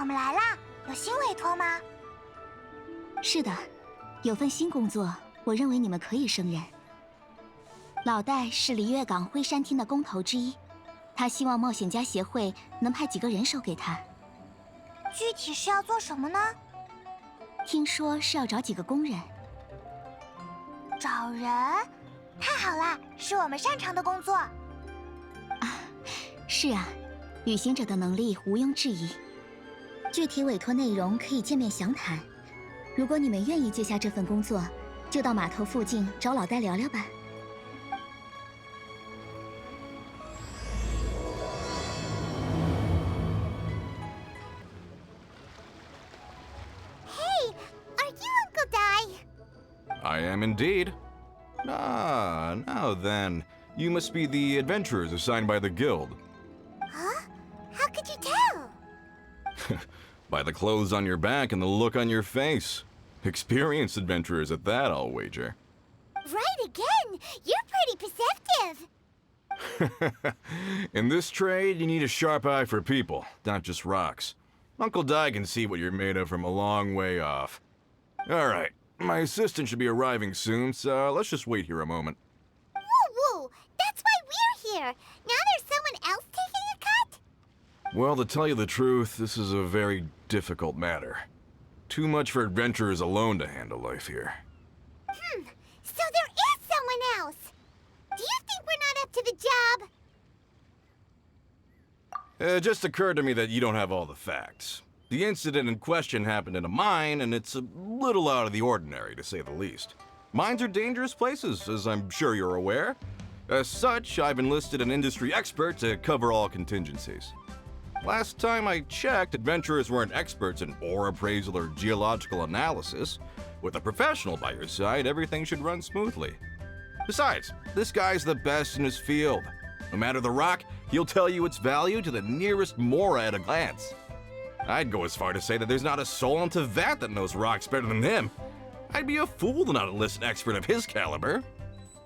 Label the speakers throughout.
Speaker 1: 们来啦，有新委托吗？
Speaker 2: 是的，有份新工作，我认为你们可以胜任。老戴是璃月港灰山厅的工头之一，他希望冒险家协会能派几个人手给他。
Speaker 1: 具体是要做什么呢？
Speaker 2: 听说是要找几个工人。
Speaker 1: 找人？太好了，是我们擅长的工作。
Speaker 2: 是啊，旅行者的能力毋庸置疑。具体委托内容可以见面详谈。如果你们愿意接下这份工作，就到码头附近找老戴聊聊吧。
Speaker 1: Hey, are you Uncle Dai?
Speaker 3: I am indeed. Ah, now then, you must be the adventurers assigned by the guild.
Speaker 1: Huh? How could you tell?
Speaker 3: By the clothes on your back and the look on your face. Experienced adventurers at that, I'll wager.
Speaker 1: Right again! You're pretty perceptive!
Speaker 3: In this trade, you need a sharp eye for people, not just rocks. Uncle Dai can see what you're made of from a long way off. Alright, my assistant should be arriving soon, so let's just wait here a moment.
Speaker 1: Woo-woo! That's why we're here! Now there's someone else taking a cut?
Speaker 3: Well, to tell you the truth, this is a very difficult matter. Too much for adventurers alone to handle life here.
Speaker 1: So there is someone else! Do you think we're not up to the job?
Speaker 3: It just occurred to me that you don't have all the facts. The incident in question happened in a mine, and it's a little out of the ordinary, to say the least. Mines are dangerous places, as I'm sure you're aware. As such, I've enlisted an industry expert to cover all contingencies. Last time I checked, adventurers weren't experts in ore appraisal or geological analysis. With a professional by your side, everything should run smoothly. Besides, this guy's the best in his field. No matter the rock, he'll tell you its value to the nearest mora at a glance. I'd go as far to say that there's not a soul in Teyvat that knows rocks better than him. I'd be a fool to not enlist an expert of his caliber.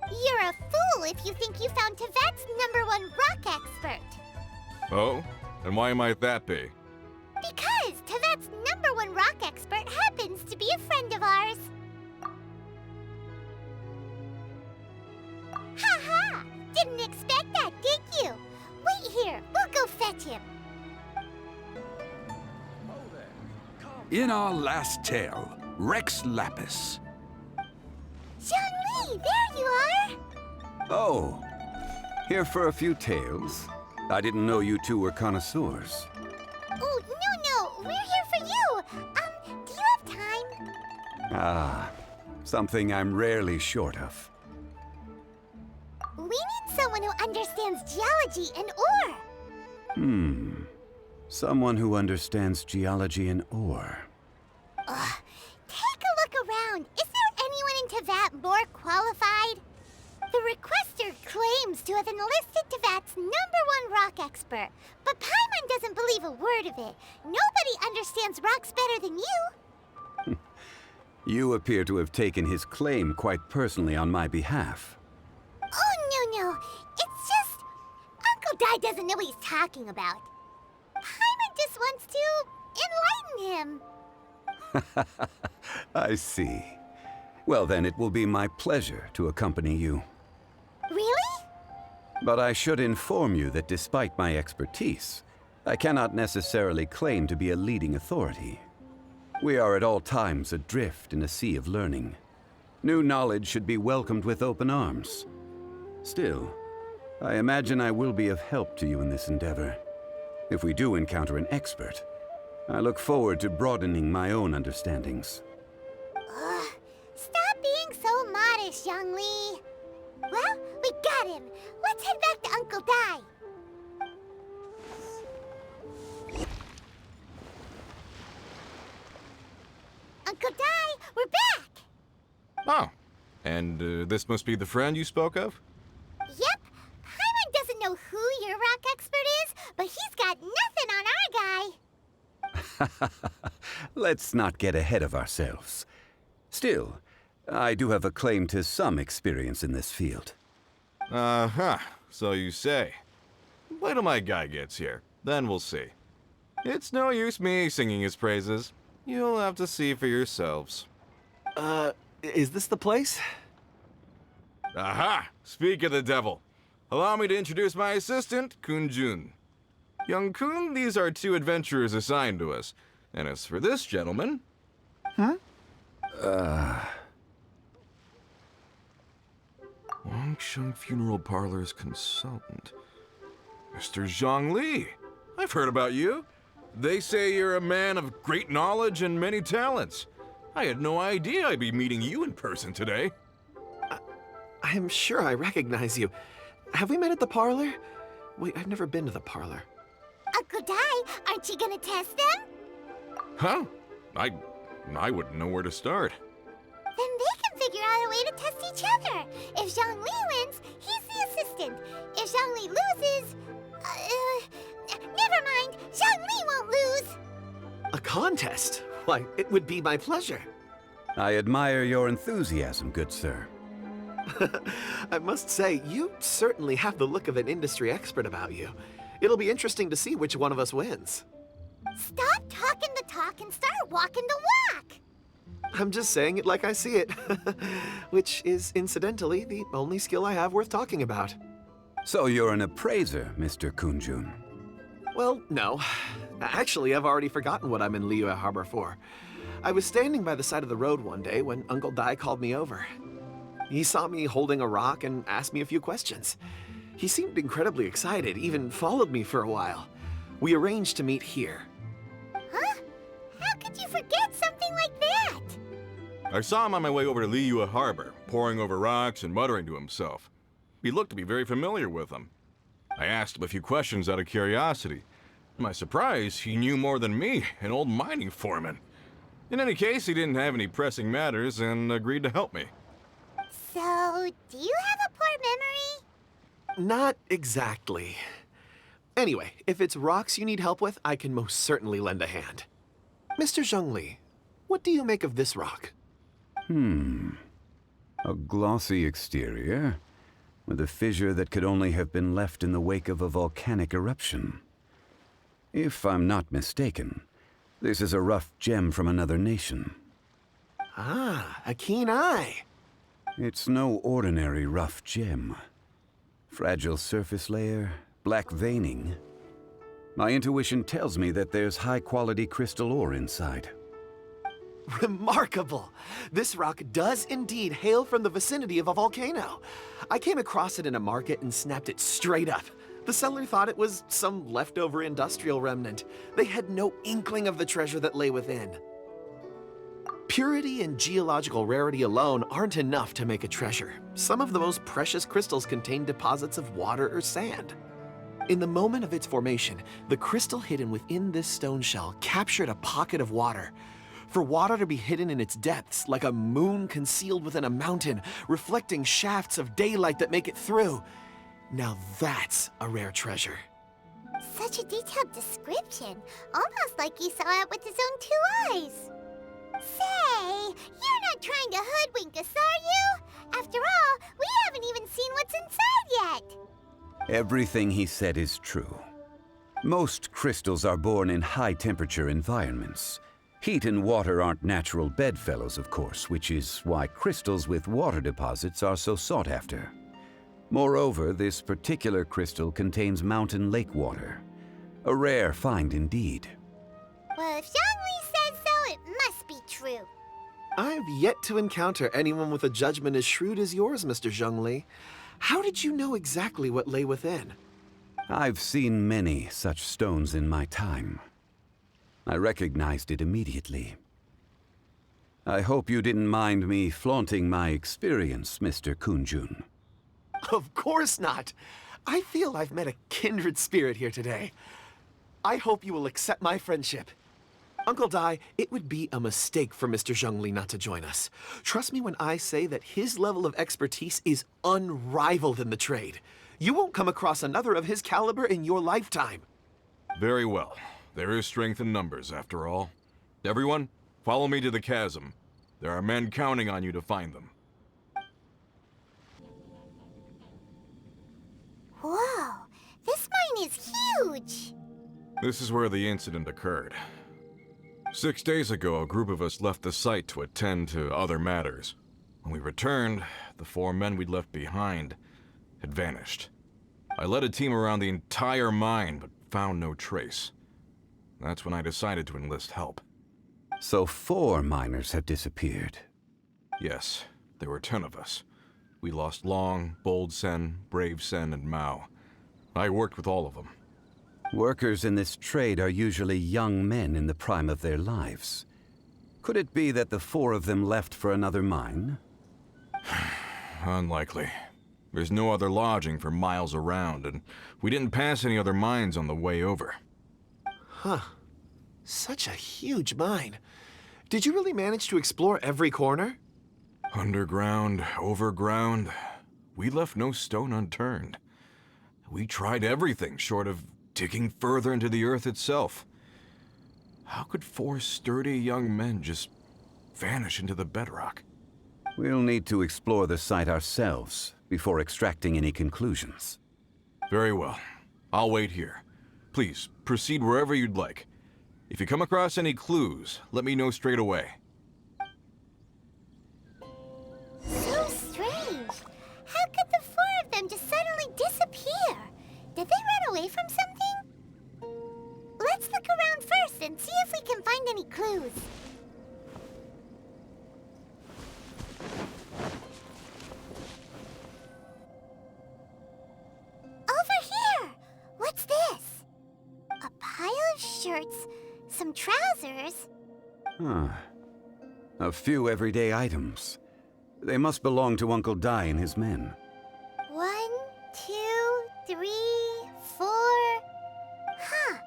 Speaker 1: You're a fool if you think you found Teyvat's #1 rock expert.
Speaker 3: Oh? And why might that be?
Speaker 1: Because Teyvat's #1 rock expert happens to be a friend of ours. Ha-ha! Didn't expect that, did you? Wait here, we'll go fetch him.
Speaker 4: In our last tale, Rex Lapis.
Speaker 1: Zhongli, there you are!
Speaker 5: Oh, here for a few tales. I didn't know you two were connoisseurs.
Speaker 1: Oh, no, we're here for you. Do you have time?
Speaker 5: Ah, something I'm rarely short of.
Speaker 1: We need someone who understands geology and ore.
Speaker 5: Someone who understands geology and ore.
Speaker 1: Take a look around. Is there anyone in Teyvat more qualified? The requester claims to have enlisted Teyvat's #1 rock expert, but Paimon doesn't believe a word of it. Nobody understands rocks better than you.
Speaker 5: You appear to have taken his claim quite personally on my behalf.
Speaker 1: Oh, no. It's just... Uncle Dai doesn't know what he's talking about. Paimon just wants to enlighten him.
Speaker 5: I see. Well, then it will be my pleasure to accompany you.
Speaker 1: Really?
Speaker 5: But I should inform you that despite my expertise, I cannot necessarily claim to be a leading authority. We are at all times adrift in a sea of learning. New knowledge should be welcomed with open arms. Still, I imagine I will be of help to you in this endeavor. If we do encounter an expert, I look forward to broadening my own understandings.
Speaker 1: Stop being so modest, Zhongli. Well, we got him. Let's head back to Uncle Dai. Uncle Dai, we're back!
Speaker 3: Oh, and this must be the friend you spoke of?
Speaker 1: Yep. Paimon doesn't know who your rock expert is, but he's got nothing on our guy.
Speaker 5: Let's not get ahead of ourselves. Still, I do have a claim to some experience in this field.
Speaker 3: Uh-huh, so you say. Wait till my guy gets here, then we'll see. It's no use me singing his praises. You'll have to see for yourselves.
Speaker 6: Is this the place?
Speaker 3: Aha! Speak of the devil. Allow me to introduce my assistant, Kun Jun. Young Kun, these are two adventurers assigned to us. And as for this gentleman... Wangsheng Funeral Parlor's consultant. Mr. Zhongli. I've heard about you. They say you're a man of great knowledge and many talents. I had no idea I'd be meeting you in person today.
Speaker 6: I am sure I recognize you. Have we met at the parlor? Wait, I've never been to the parlor.
Speaker 1: Uncle Dai, aren't you gonna test them?
Speaker 3: Huh? I wouldn't know where to start.
Speaker 1: Then they can figure out a way to test each other. If Zhongli wins, he's the assistant. If Zhongli loses... never mind, Zhongli won't lose.
Speaker 6: A contest? Why, it would be my pleasure.
Speaker 5: I admire your enthusiasm, good sir.
Speaker 6: I must say, you certainly have the look of an industry expert about you. It'll be interesting to see which one of us wins.
Speaker 1: Stop talking the talk and start walking the walk.
Speaker 6: I'm just saying it like I see it. Which is, incidentally, the only skill I have worth talking about.
Speaker 5: So you're an appraiser, Mr. Kunjun.
Speaker 6: Well, no. Actually, I've already forgotten what I'm in Liyue Harbor for. I was standing by the side of the road one day when Uncle Dai called me over. He saw me holding a rock and asked me a few questions. He seemed incredibly excited, even followed me for a while. We arranged to meet here.
Speaker 1: Huh? How could you forget something like that?
Speaker 3: I saw him on my way over to Liyue Harbor, poring over rocks and muttering to himself. He looked to be very familiar with them. I asked him a few questions out of curiosity. To my surprise, he knew more than me, an old mining foreman. In any case, he didn't have any pressing matters and agreed to help me.
Speaker 1: So, do you have a poor memory?
Speaker 6: Not exactly. Anyway, if it's rocks you need help with, I can most certainly lend a hand. Mr. Zhongli, what do you make of this rock?
Speaker 5: A glossy exterior, with a fissure that could only have been left in the wake of a volcanic eruption. If I'm not mistaken, this is a rough gem from another nation.
Speaker 6: Ah, a keen eye.
Speaker 5: It's no ordinary rough gem. Fragile surface layer, black veining. My intuition tells me that there's high-quality crystal ore inside.
Speaker 6: Remarkable! This rock does indeed hail from the vicinity of a volcano. I came across it in a market and snapped it straight up. The seller thought it was some leftover industrial remnant. They had no inkling of the treasure that lay within. Purity and geological rarity alone aren't enough to make a treasure. Some of the most precious crystals contain deposits of water or sand. In the moment of its formation, the crystal hidden within this stone shell captured a pocket of water. For water to be hidden in its depths, like a moon concealed within a mountain, reflecting shafts of daylight that make it through. Now that's a rare treasure.
Speaker 1: Such a detailed description, almost like he saw it with his own two eyes. Say, you're not trying to hoodwink us, are you? After all, we haven't even seen what's inside yet.
Speaker 5: Everything he said is true. Most crystals are born in high-temperature environments. Heat and water aren't natural bedfellows, of course, which is why crystals with water deposits are so sought after. Moreover, this particular crystal contains mountain lake water. A rare find indeed.
Speaker 1: Well, if Zhongli says so, it must be true.
Speaker 6: I've yet to encounter anyone with a judgment as shrewd as yours, Mr. Zhongli. How did you know exactly what lay within?
Speaker 5: I've seen many such stones in my time. I recognized it immediately. I hope you didn't mind me flaunting my experience, Mr. Kunjun.
Speaker 6: Of course not. I feel I've met a kindred spirit here today. I hope you will accept my friendship. Uncle Dai, it would be a mistake for Mr. Zhongli not to join us. Trust me when I say that his level of expertise is unrivaled in the trade. You won't come across another of his caliber in your lifetime.
Speaker 3: Very well. There is strength in numbers, after all. Everyone, follow me to the chasm. There are men counting on you to find them.
Speaker 1: Whoa, this mine is huge.
Speaker 3: This is where the incident occurred. 6 days ago, a group of us left the site to attend to other matters. When we returned, the 4 men we'd left behind had vanished. I led a team around the entire mine, but found no trace. That's when I decided to enlist help.
Speaker 5: So 4 miners have disappeared.
Speaker 3: Yes, there were 10 of us. We lost Long, Bold Sen, Brave Sen, and Mao. I worked with all of them.
Speaker 5: Workers in this trade are usually young men in the prime of their lives. Could it be that the 4 of them left for another mine?
Speaker 3: Unlikely. There's no other lodging for miles around, and we didn't pass any other mines on the way over.
Speaker 6: Huh. Such a huge mine. Did you really manage to explore every corner?
Speaker 3: Underground, overground, we left no stone unturned. We tried everything short of digging further into the earth itself. How could 4 sturdy young men just vanish into the bedrock?
Speaker 5: We'll need to explore the site ourselves before extracting any conclusions.
Speaker 3: Very well. I'll wait here. Please, proceed wherever you'd like. If you come across any clues, let me know straight away.
Speaker 1: So strange. How could the 4 of them just suddenly disappear? Did they run away from something? Let's look around first and see if we can find any clues. Over here! What's this? A pile of shirts, some trousers.
Speaker 5: Huh. A few everyday items. They must belong to Uncle Dai and his men.
Speaker 1: 1, 2, 3, 4. Huh,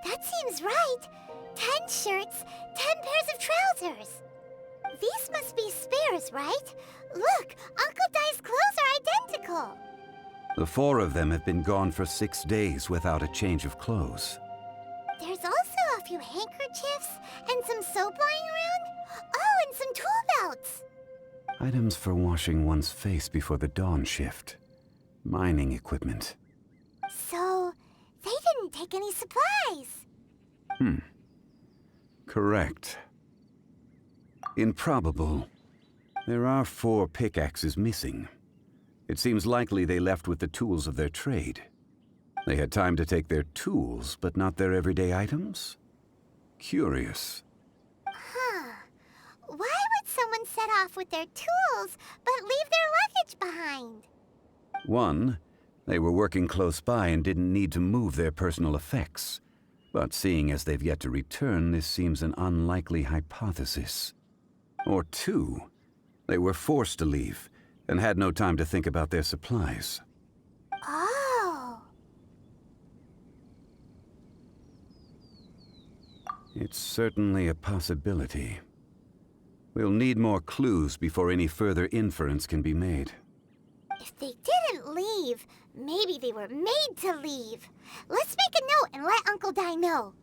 Speaker 1: that seems right. 10 shirts, 10 pairs of trousers. These must be spares, right? Look, Uncle Dai's clothes are identical.
Speaker 5: The 4 of them have been gone for 6 days without a change of clothes.
Speaker 1: There's also a few handkerchiefs and some soap lying around. Oh, and some tool belts.
Speaker 5: Items for washing one's face before the dawn shift. Mining equipment.
Speaker 1: So, they didn't take any supplies.
Speaker 5: Correct. Improbable. There are 4 pickaxes missing. It seems likely they left with the tools of their trade. They had time to take their tools, but not their everyday items? Curious.
Speaker 1: Huh. Why would someone set off with their tools, but leave their luggage behind?
Speaker 5: 1, they were working close by and didn't need to move their personal effects. But seeing as they've yet to return, this seems an unlikely hypothesis. Or 2, they were forced to leave and had no time to think about their supplies.
Speaker 1: Oh.
Speaker 5: It's certainly a possibility. We'll need more clues before any further inference can be made.
Speaker 1: If they didn't leave, maybe they were made to leave. Let's make a note and let Uncle Dai know.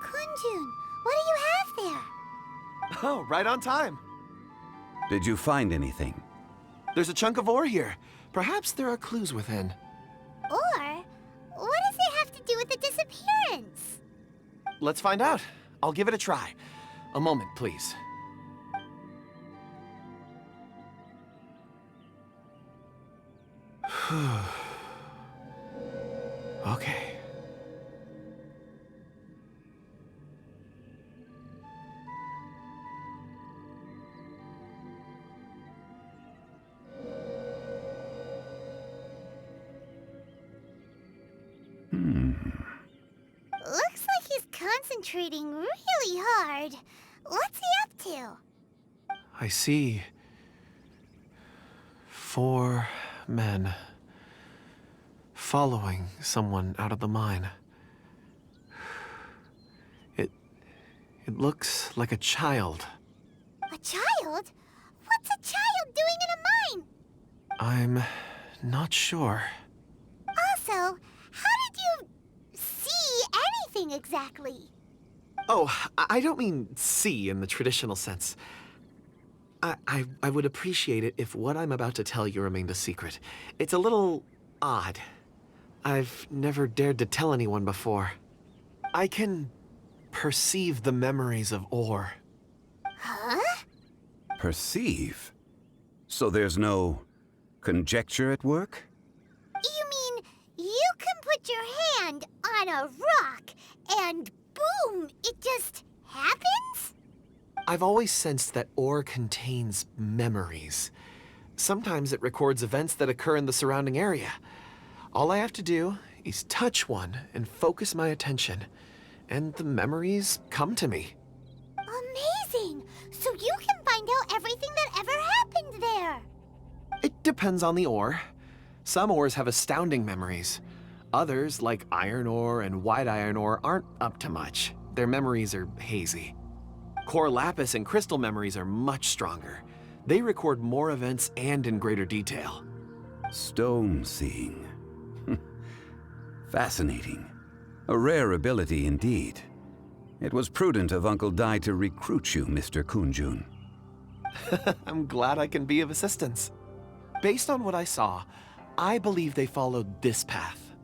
Speaker 1: Kunjun, what do you have there?
Speaker 6: Oh, right on time.
Speaker 5: Did you find anything?
Speaker 6: There's a chunk of ore here. Perhaps there are clues within.
Speaker 1: Or, what does it have to do with the disappearance?
Speaker 6: Let's find out. I'll give it a try. A moment, please. Okay.
Speaker 1: Looks like he's concentrating really hard. What's he up to?
Speaker 6: I see 4 men following someone out of the mine. It looks like a child.
Speaker 1: A child? What's a child doing in a mine?
Speaker 6: I'm not sure.
Speaker 1: Also, how did you see anything exactly?
Speaker 6: Oh, I don't mean see in the traditional sense. I would appreciate it if what I'm about to tell you remained a secret. It's a little odd. I've never dared to tell anyone before. I can perceive the memories of ore.
Speaker 1: Huh?
Speaker 5: Perceive? So there's no conjecture at work?
Speaker 1: You mean you can put your hand on a rock and boom, it just happens?
Speaker 6: I've always sensed that ore contains memories. Sometimes it records events that occur in the surrounding area. All I have to do is touch one and focus my attention, and the memories come to me.
Speaker 1: Amazing! So you can find out everything that ever happened there.
Speaker 6: It depends on the ore. Some ores have astounding memories. Others, like iron ore and white iron ore, aren't up to much. Their memories are hazy. Core lapis and crystal memories are much stronger. They record more events and in greater detail.
Speaker 5: Stone seeing. Fascinating. A rare ability indeed. It was prudent of Uncle Dai to recruit you, Mr. Kunjun.
Speaker 6: I'm glad I can be of assistance. Based on what I saw, I believe they followed this path.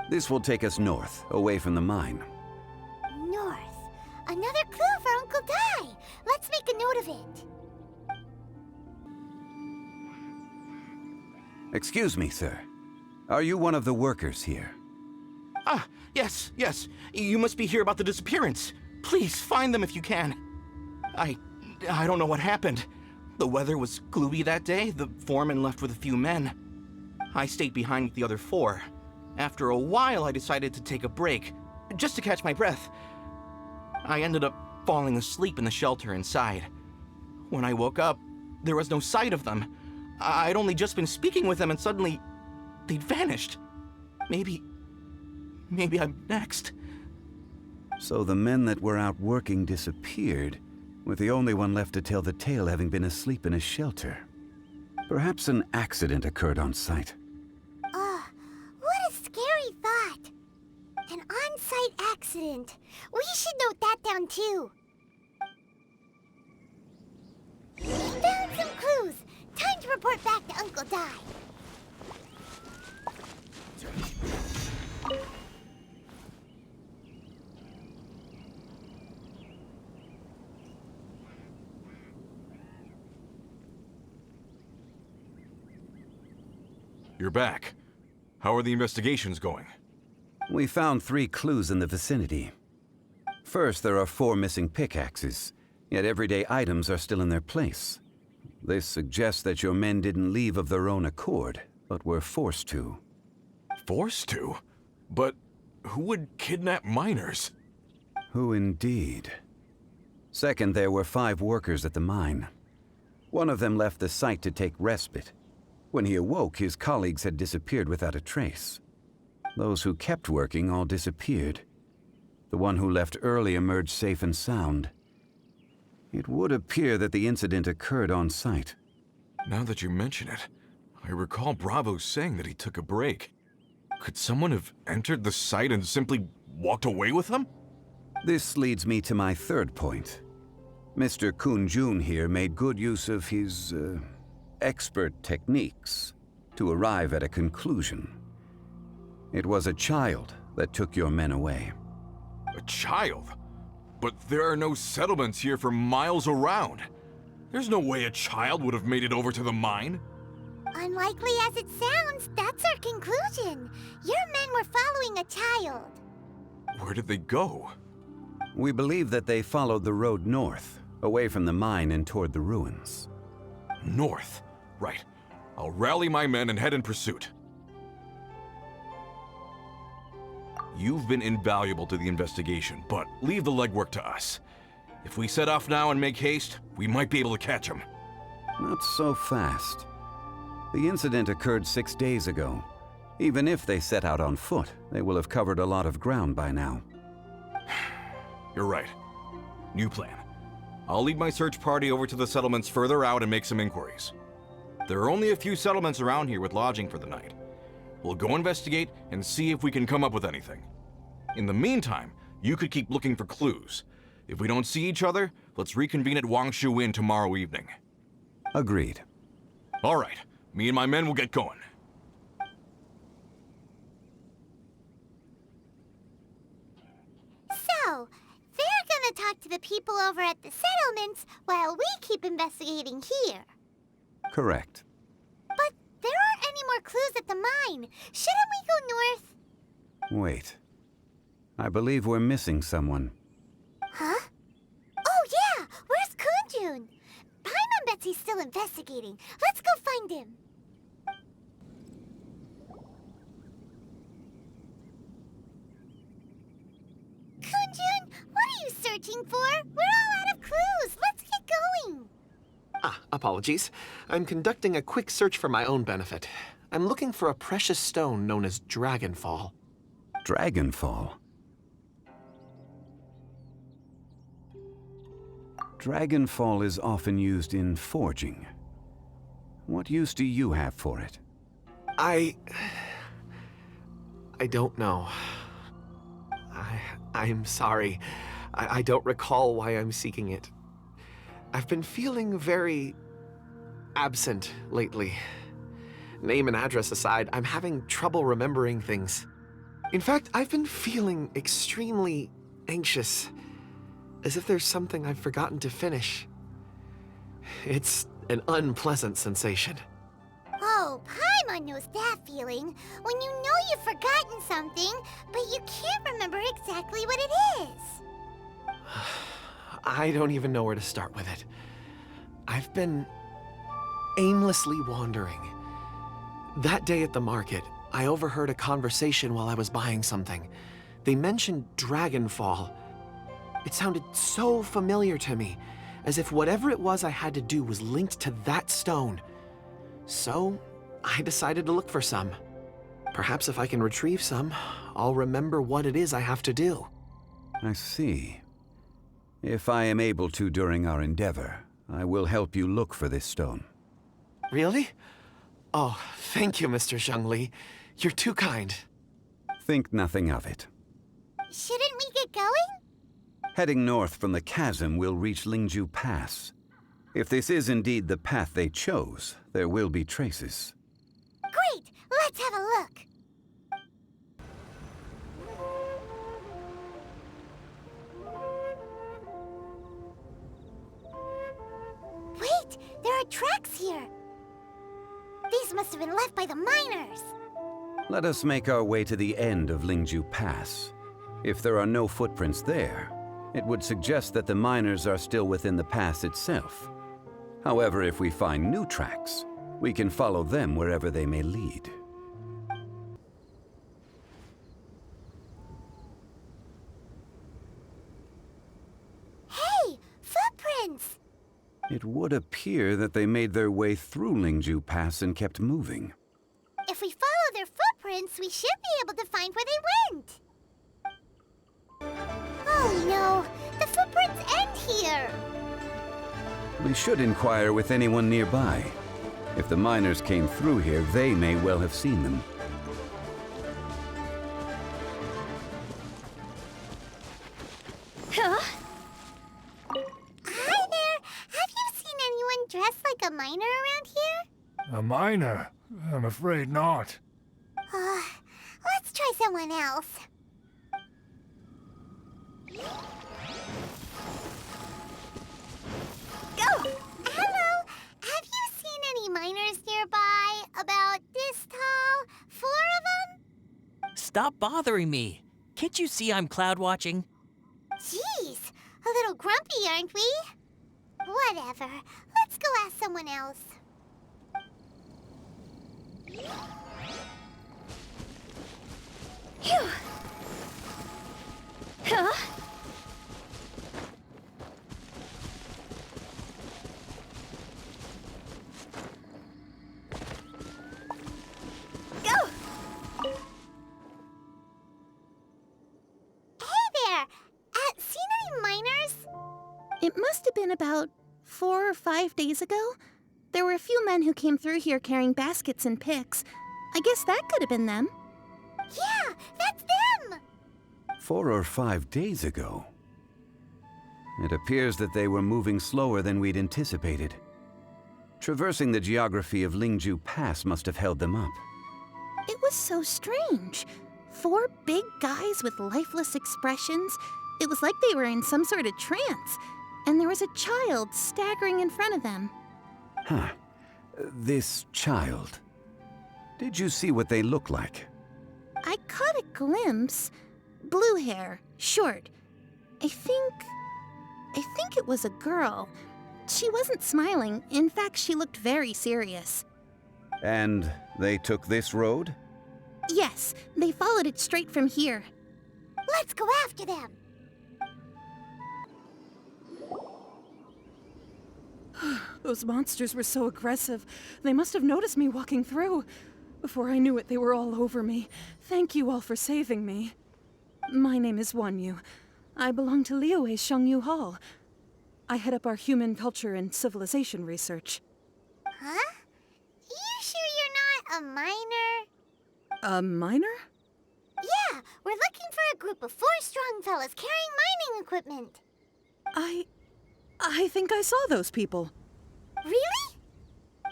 Speaker 5: This will take us north, away from the mine.
Speaker 1: North. Another clue for Uncle Dai. Let's make a note of it.
Speaker 5: Excuse me, sir. Are you one of the workers here?
Speaker 7: Ah, yes. You must be here about the disappearance. Please, find them if you can. I don't know what happened. The weather was gloomy that day. The foreman left with a few men. I stayed behind with the other 4. After a while, I decided to take a break, just to catch my breath. I ended up falling asleep in the shelter inside. When I woke up, there was no sight of them. I'd only just been speaking with them and suddenly, they'd vanished. Maybe I'm next.
Speaker 5: So the men that were out working disappeared, with the only one left to tell the tale having been asleep in a shelter. Perhaps an accident occurred on site.
Speaker 1: What a scary thought. An on-site accident. We should note that down too. We found some clues. Time to report back to Uncle Dai.
Speaker 3: You're back. How are the investigations going?
Speaker 5: We found 3 clues in the vicinity. First, there are 4 missing pickaxes, yet everyday items are still in their place. This suggests that your men didn't leave of their own accord, but were forced to.
Speaker 3: Forced to? But who would kidnap miners?
Speaker 5: Who indeed? Second, there were 5 workers at the mine. One of them left the site to take respite. When he awoke, his colleagues had disappeared without a trace. Those who kept working all disappeared. The one who left early emerged safe and sound. It would appear that the incident occurred on site.
Speaker 3: Now that you mention it, I recall Bravo saying that he took a break. Could someone have entered the site and simply walked away with him?
Speaker 5: This leads me to my third point. Mr. Kunjun here made good use of his, expert techniques to arrive at a conclusion. It was a child that took your men away.
Speaker 3: A child? But there are no settlements here for miles around. There's no way a child would have made it over to the mine.
Speaker 1: Unlikely as it sounds, that's our conclusion. Your men were following a child.
Speaker 3: Where did they go?
Speaker 5: We believe that they followed the road north, away from the mine and toward the ruins.
Speaker 3: North. Right. I'll rally my men and head in pursuit. You've been invaluable to the investigation, but leave the legwork to us. If we set off now and make haste, we might be able to catch him.
Speaker 5: Not so fast. The incident occurred 6 days ago. Even if they set out on foot, they will have covered a lot of ground by now.
Speaker 3: You're right. New plan. I'll lead my search party over to the settlements further out and make some inquiries. There are only a few settlements around here with lodging for the night. We'll go investigate and see if we can come up with anything. In the meantime, you could keep looking for clues. If we don't see each other, let's reconvene at Wangshu Inn tomorrow evening.
Speaker 5: Agreed.
Speaker 3: All right, me and my men will get going.
Speaker 1: So, they're gonna talk to the people over at the settlements while we keep investigating here.
Speaker 5: Correct.
Speaker 1: But there aren't any more clues at the mine. Shouldn't we go north?
Speaker 5: Wait. I believe we're missing someone.
Speaker 1: Huh? Oh yeah! Where's Kunjun? Paimon bets he's still investigating. Let's go find him. Kunjun, what are you searching for? We're all out of clues. Let's get going.
Speaker 6: Apologies. I'm conducting a quick search for my own benefit. I'm looking for a precious stone known as Dragonfall.
Speaker 5: Dragonfall? Dragonfall is often used in forging. What use do you have for it?
Speaker 6: I don't know. I'm sorry. I don't recall why I'm seeking it. I've been feeling very absent lately. Name and address aside, I'm having trouble remembering things. In fact, I've been feeling extremely anxious, as if there's something I've forgotten to finish. It's an unpleasant sensation.
Speaker 1: Oh, Paimon knows that feeling. When you know you've forgotten something, but you can't remember exactly what it is.
Speaker 6: I don't even know where to start with it. I've been aimlessly wandering. That day at the market, I overheard a conversation while I was buying something. They mentioned Dragonfall. It sounded so familiar to me, as if whatever it was I had to do was linked to that stone. So, I decided to look for some. Perhaps if I can retrieve some, I'll remember what it is I have to do.
Speaker 5: I see. If I am able to during our endeavor, I will help you look for this stone.
Speaker 6: Really? Oh, thank you, Mr. Zhongli. You're too kind.
Speaker 5: Think nothing of it.
Speaker 1: Shouldn't we get going?
Speaker 5: Heading north from the chasm, we'll reach Lingju Pass. If this is indeed the path they chose, there will be traces.
Speaker 1: Great! Let's have a look. Wait! There are tracks here! These must have been left by the miners!
Speaker 5: Let us make our way to the end of Lingju Pass. If there are no footprints there, it would suggest that the miners are still within the pass itself. However, if we find new tracks, we can follow them wherever they may lead.
Speaker 1: Hey! Footprints!
Speaker 5: It would appear that they made their way through Lingju Pass and kept moving.
Speaker 1: If we follow their footprints, we should be able to find where they went. Oh no! The footprints end here!
Speaker 5: We should inquire with anyone nearby. If the miners came through here, they may well have seen them.
Speaker 1: Huh? Hi there! Have you seen anyone dressed like a miner around here?
Speaker 8: A miner? I'm afraid not.
Speaker 1: Let's try someone else. Go! Hello! Have you seen any miners nearby? About this tall? 4 of them?
Speaker 9: Stop bothering me. Can't you see I'm cloud watching?
Speaker 1: Jeez, a little grumpy, aren't we? Whatever. Let's go ask someone else. Phew. Huh? Go! Hey there! Seen any miners?
Speaker 10: It must have been about 4 or 5 days ago. There were a few men who came through here carrying baskets and picks. I guess that could have been them.
Speaker 1: Yeah, that's them!
Speaker 5: 4 or 5 days ago. It appears that they were moving slower than we'd anticipated. Traversing the geography of Lingju Pass must have held them up.
Speaker 10: It was so strange. 4 big guys with lifeless expressions. It was like they were in some sort of trance. And there was a child staggering in front of them.
Speaker 5: Huh. This child. Did you see what they look like?
Speaker 10: I caught a glimpse. Blue hair, short. I think it was a girl. She wasn't smiling. In fact, she looked very serious.
Speaker 5: And they took this road?
Speaker 10: Yes, they followed it straight from here.
Speaker 1: Let's go after them.
Speaker 11: Those monsters were so aggressive. They must have noticed me walking through. Before I knew it, they were all over me. Thank you all for saving me. My name is Wanyu. I belong to Liyue's Shengyu Hall. I head up our human culture and civilization research.
Speaker 1: Huh? You sure you're not a miner?
Speaker 11: A miner?
Speaker 1: Yeah, we're looking for a group of 4 strong fellas carrying mining equipment.
Speaker 11: I think I saw those people.
Speaker 1: Really?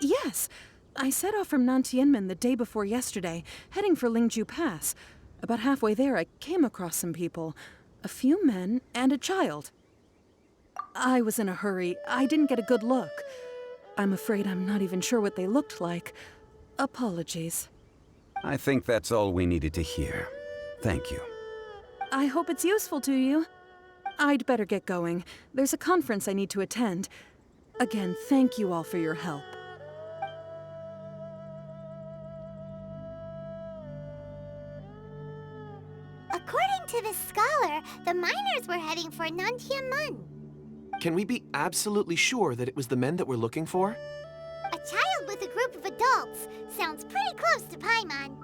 Speaker 11: Yes. I set off from Nantianmen the day before yesterday, heading for Lingju Pass. About halfway there, I came across some people. A few men and a child. I was in a hurry. I didn't get a good look. I'm afraid I'm not even sure what they looked like. Apologies.
Speaker 5: I think that's all we needed to hear. Thank you.
Speaker 11: I hope it's useful to you. I'd better get going. There's a conference I need to attend. Again, thank you all for your help.
Speaker 1: According to this scholar, the miners were heading for Nantianmen.
Speaker 6: Can we be absolutely sure that it was the men that we're looking for?
Speaker 1: A child with a group of adults. Sounds pretty close to Paimon.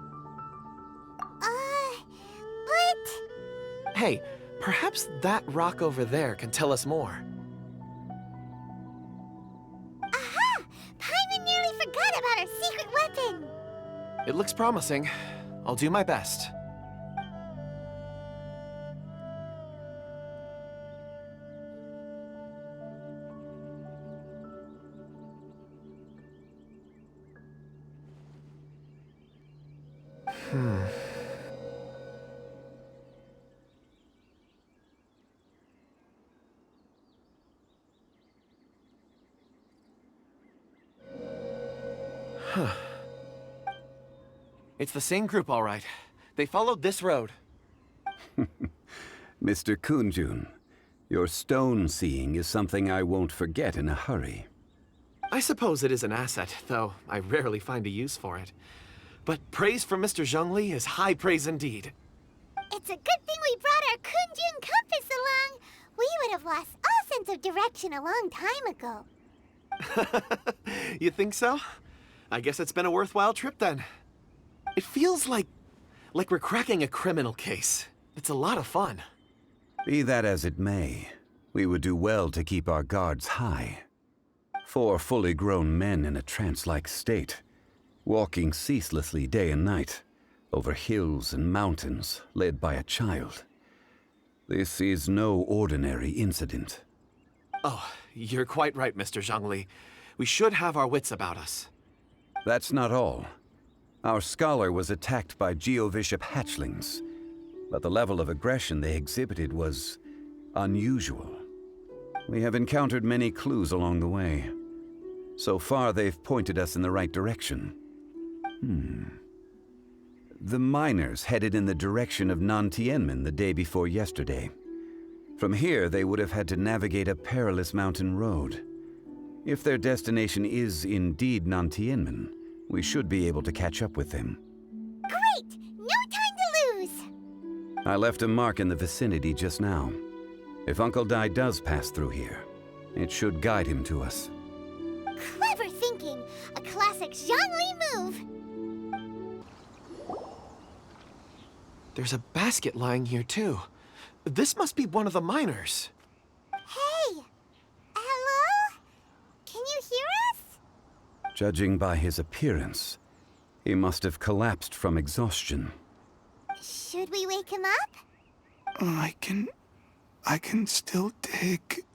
Speaker 1: But...
Speaker 6: Hey, perhaps that rock over there can tell us more.
Speaker 1: Aha! Paimon nearly forgot about our secret weapon.
Speaker 6: It looks promising. I'll do my best. It's the same group, all right. They followed this road.
Speaker 5: Mr. Kunjun, your stone seeing is something I won't forget in a hurry.
Speaker 6: I suppose it is an asset, though I rarely find a use for it. But praise from Mr. Zhongli is high praise indeed.
Speaker 1: It's a good thing we brought our Kunjun compass along. We would have lost all sense of direction a long time ago.
Speaker 6: You think so? I guess it's been a worthwhile trip then. It feels like we're cracking a criminal case. It's a lot of fun.
Speaker 5: Be that as it may, we would do well to keep our guards high. 4 fully grown men in a trance-like state, walking ceaselessly day and night, over hills and mountains, led by a child. This is no ordinary incident.
Speaker 6: Oh, you're quite right, Mr. Zhongli. We should have our wits about us.
Speaker 5: That's not all. Our scholar was attacked by Geovishap hatchlings, but the level of aggression they exhibited was unusual. We have encountered many clues along the way. So far, they've pointed us in the right direction. The miners headed in the direction of Nantianmen the day before yesterday. From here, they would have had to navigate a perilous mountain road. If their destination is indeed Nantianmen, we should be able to catch up with them.
Speaker 1: Great! No time to lose!
Speaker 5: I left a mark in the vicinity just now. If Uncle Dai does pass through here, it should guide him to us.
Speaker 1: Clever thinking! A classic Zhongli move!
Speaker 6: There's a basket lying here too. This must be one of the miners.
Speaker 1: Hey! Hello? Can you hear us?
Speaker 5: Judging by his appearance, he must have collapsed from exhaustion.
Speaker 1: Should we wake him up?
Speaker 12: I can still dig.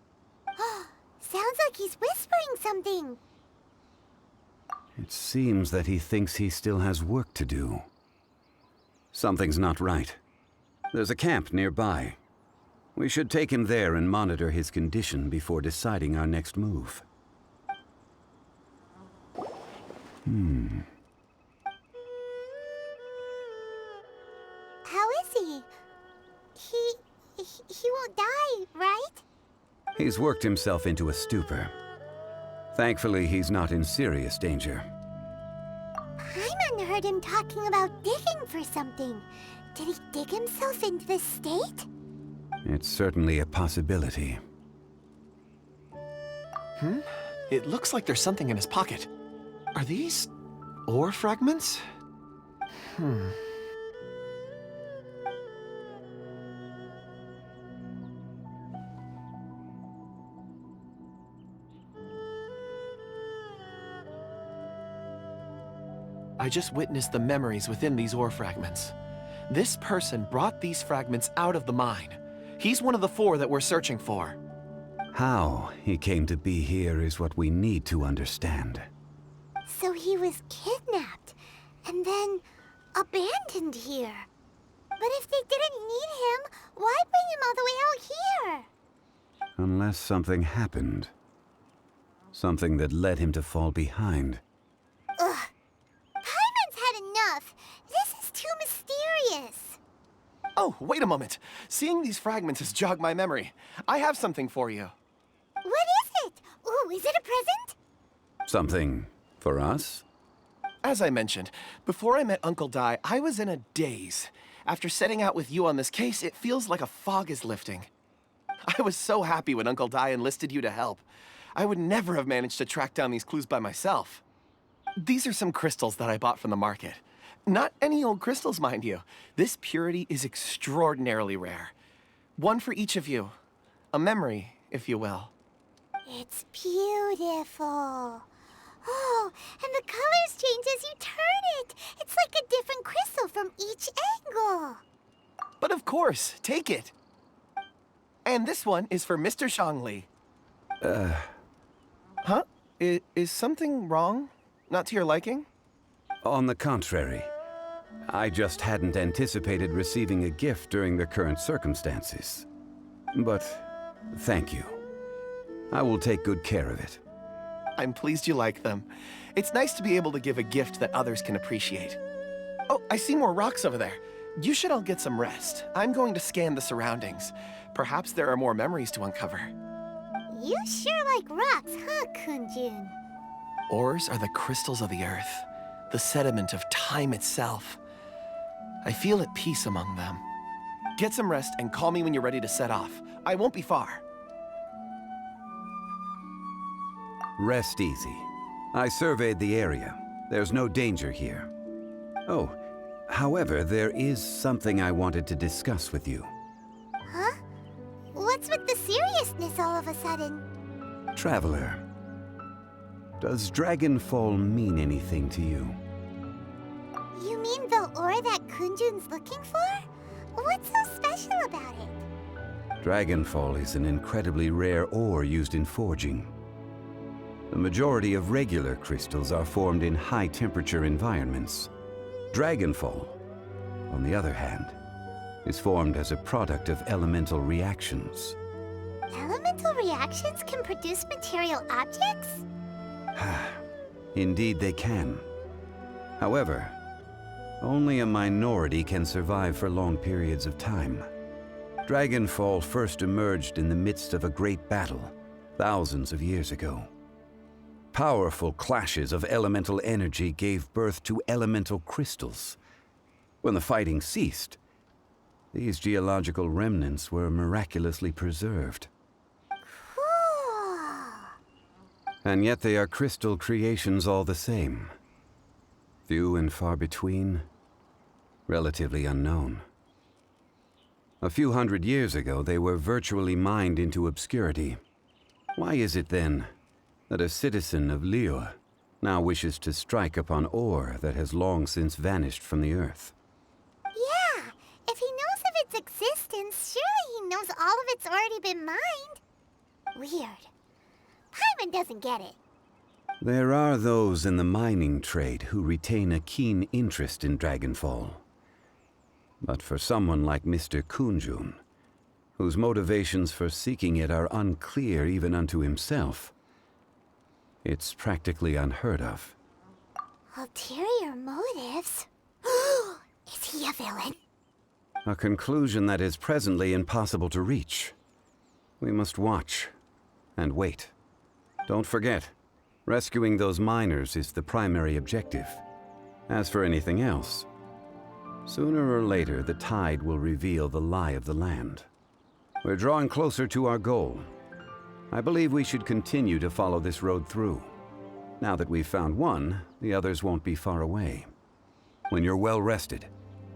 Speaker 1: Sounds like he's whispering something.
Speaker 5: It seems that he thinks he still has work to do. Something's not right. There's a camp nearby. We should take him there and monitor his condition before deciding our next move.
Speaker 1: How is he? He won't die, right?
Speaker 5: He's worked himself into a stupor. Thankfully, he's not in serious danger.
Speaker 1: Paimon heard him talking about digging for something. Did he dig himself into this state?
Speaker 5: It's certainly a possibility.
Speaker 6: It looks like there's something in his pocket. Are these ore fragments? I just witnessed the memories within these ore fragments. This person brought these fragments out of the mine. He's one of the 4 that we're searching for.
Speaker 5: How he came to be here is what we need to understand.
Speaker 1: So he was kidnapped and then abandoned here. But if they didn't need him, why bring him all the way out here?
Speaker 5: Unless something happened. Something that led him to fall behind.
Speaker 1: Ugh. Paimon's had enough. This is too mysterious.
Speaker 6: Oh, wait a moment. Seeing these fragments has jogged my memory. I have something for you.
Speaker 1: What is it? Ooh, is it a present?
Speaker 5: Something for us?
Speaker 6: As I mentioned, before I met Uncle Dai, I was in a daze. After setting out with you on this case, it feels like a fog is lifting. I was so happy when Uncle Dai enlisted you to help. I would never have managed to track down these clues by myself. These are some crystals that I bought from the market. Not any old crystals, mind you. This purity is extraordinarily rare. One for each of you. A memory, if you will.
Speaker 1: It's beautiful. Oh, and the colors change as you turn it. It's like a different crystal from each angle.
Speaker 6: But of course, take it. And this one is for Mr. Zhongli. Huh? Is something wrong? Not to your liking?
Speaker 5: On the contrary. I just hadn't anticipated receiving a gift during the current circumstances. But thank you. I will take good care of it.
Speaker 6: I'm pleased you like them. It's nice to be able to give a gift that others can appreciate. Oh, I see more rocks over there. You should all get some rest. I'm going to scan the surroundings. Perhaps there are more memories to uncover.
Speaker 1: You sure like rocks, huh, Kunjun?
Speaker 6: Ores are the crystals of the earth, the sediment of time itself. I feel at peace among them. Get some rest and call me when you're ready to set off. I won't be far.
Speaker 5: Rest easy. I surveyed the area. There's no danger here. Oh, however, there is something I wanted to discuss with you.
Speaker 1: Huh? What's with the seriousness all of a sudden?
Speaker 5: Traveler, does Dragonfall mean anything to you?
Speaker 1: You mean the ore that Kunjun's looking for? What's so special about it?
Speaker 5: Dragonfall is an incredibly rare ore used in forging. The majority of regular crystals are formed in high-temperature environments. Dragonfall, on the other hand, is formed as a product of elemental reactions.
Speaker 1: Elemental reactions can produce material objects?
Speaker 5: Indeed they can. However, only a minority can survive for long periods of time. Dragonfall first emerged in the midst of a great battle, thousands of years ago. Powerful clashes of elemental energy gave birth to elemental crystals. When the fighting ceased, these geological remnants were miraculously preserved.
Speaker 1: Cool.
Speaker 5: And yet they are crystal creations all the same. Few and far between, relatively unknown. A few hundred years ago, they were virtually mined into obscurity. Why is it then that a citizen of Liyue now wishes to strike upon ore that has long since vanished from the earth?
Speaker 1: Yeah, if he knows of its existence, surely he knows all of it's already been mined. Weird. Paimon doesn't get it.
Speaker 5: There are those in the mining trade who retain a keen interest in Dragonfall. But for someone like Mr. Kunjun, whose motivations for seeking it are unclear even unto himself, it's practically unheard of.
Speaker 1: Ulterior motives? Is he a villain?
Speaker 5: A conclusion that is presently impossible to reach. We must watch and wait. Don't forget, rescuing those miners is the primary objective. As for anything else, sooner or later the tide will reveal the lie of the land. We're drawing closer to our goal. I believe we should continue to follow this road through. Now that we've found one, the others won't be far away. When you're well rested,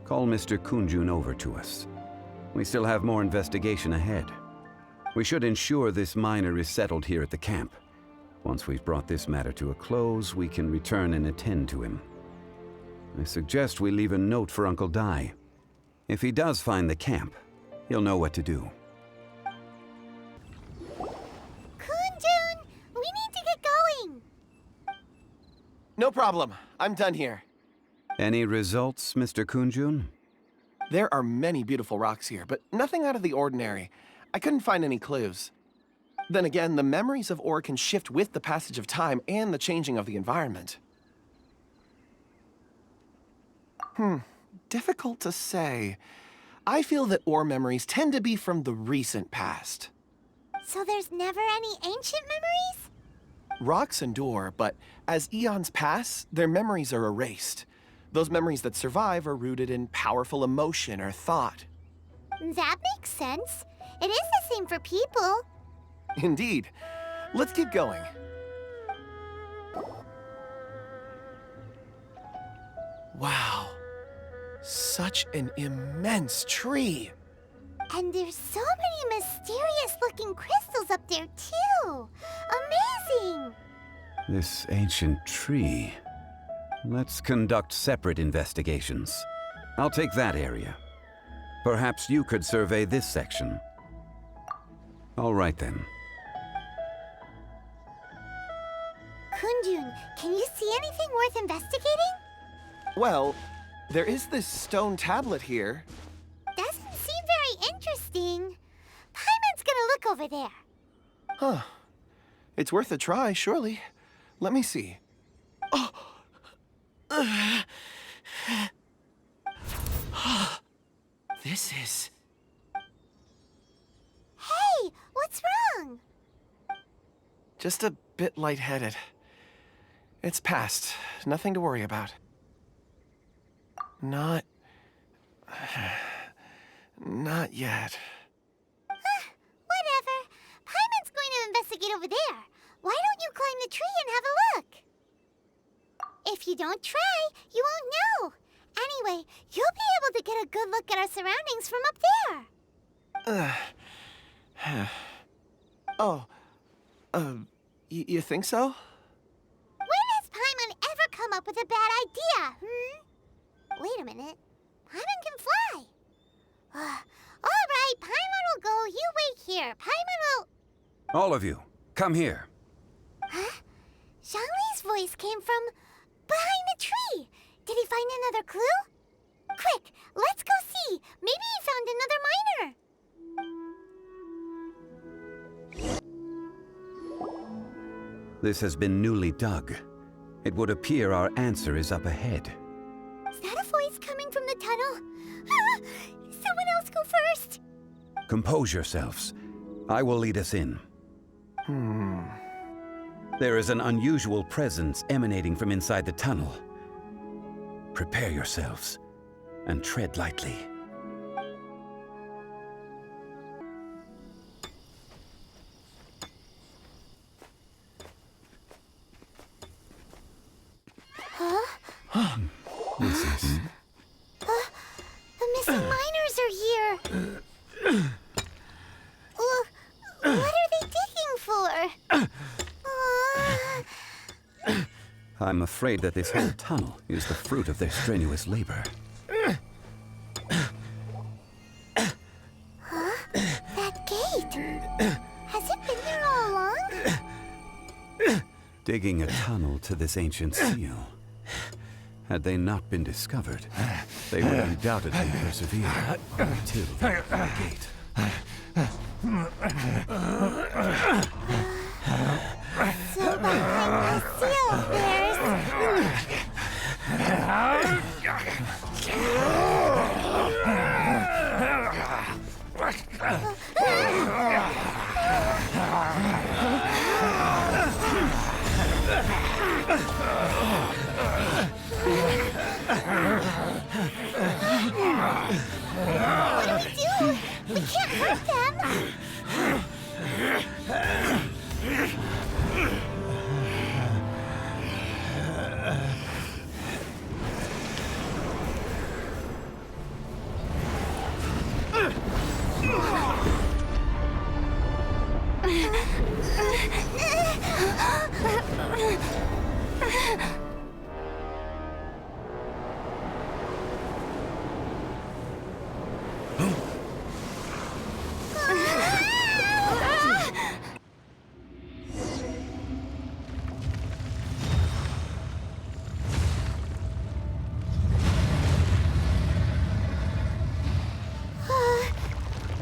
Speaker 5: call Mr. Kunjun over to us. We still have more investigation ahead. We should ensure this miner is settled here at the camp. Once we've brought this matter to a close, we can return and attend to him. I suggest we leave a note for Uncle Dai. If he does find the camp, he'll know what to do.
Speaker 1: Kunjun, we need to get going.
Speaker 6: No problem. I'm done here.
Speaker 5: Any results, Mr. Kunjun?
Speaker 6: There are many beautiful rocks here, but nothing out of the ordinary. I couldn't find any clues. Then again, the memories of ore can shift with the passage of time and the changing of the environment. Difficult to say. I feel that ore memories tend to be from the recent past.
Speaker 1: So there's never any ancient memories?
Speaker 6: Rocks endure, but as eons pass, their memories are erased. Those memories that survive are rooted in powerful emotion or thought.
Speaker 1: That makes sense. It is the same for people.
Speaker 6: Indeed. Let's keep going. Wow. Such an immense tree.
Speaker 1: And there's so many mysterious-looking crystals up there, too. Amazing!
Speaker 5: This ancient tree. Let's conduct separate investigations. I'll take that area. Perhaps you could survey this section. All right then.
Speaker 1: Kunjun, can you see anything worth investigating?
Speaker 6: Well, there is this stone tablet here.
Speaker 1: Doesn't seem very interesting. Paimon's gonna look over there.
Speaker 6: Huh. It's worth a try, surely. Let me see. Oh! This is...
Speaker 1: Hey, what's wrong?
Speaker 6: just a bit lightheaded. It's past. Nothing to worry about. Not yet.
Speaker 1: Whatever. Paimon's going to investigate over there. Why don't you climb the tree and have a look? If you don't try, you won't know. Anyway, you'll be able to get a good look at our surroundings from up
Speaker 6: there. You think so?
Speaker 1: When has Paimon ever come up with a bad idea, Wait a minute. Paimon can fly. All right, Paimon will go. You wait here. Paimon will...
Speaker 5: All of you, come here.
Speaker 1: Huh? Zhongli's voice came from behind the tree. Did he find another clue? Quick, let's go see. Maybe he found another miner.
Speaker 5: This has been newly dug. It would appear our answer is up ahead.
Speaker 1: Is that a voice coming from the tunnel? Someone else go first.
Speaker 5: Compose yourselves. I will lead us in. There is an unusual presence emanating from inside the tunnel. Prepare yourselves and tread lightly. This is...
Speaker 1: The missing miners are here. What are they digging for?
Speaker 5: I'm afraid that this whole tunnel is the fruit of their strenuous labor.
Speaker 1: That gate. Has it been there all along?
Speaker 5: Digging a tunnel to this ancient seal. Had they not been discovered, they would undoubtedly persevere until they opened the gate.
Speaker 1: So behind the seal, there's... What do we do? We can't hurt them.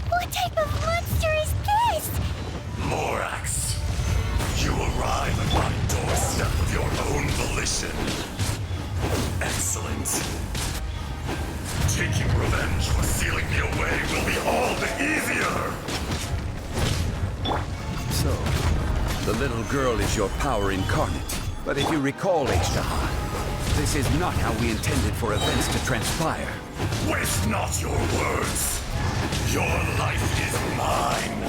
Speaker 1: What type of monster is this?
Speaker 13: Morax, you arrive at my doorstep of your own volition. Excellent. Taking revenge for sealing me away will be all the easier.
Speaker 5: So, the little girl is your power incarnate. But if you recall, Ishtaha, this is not how we intended for events to transpire.
Speaker 13: Waste not your words. Your life is mine.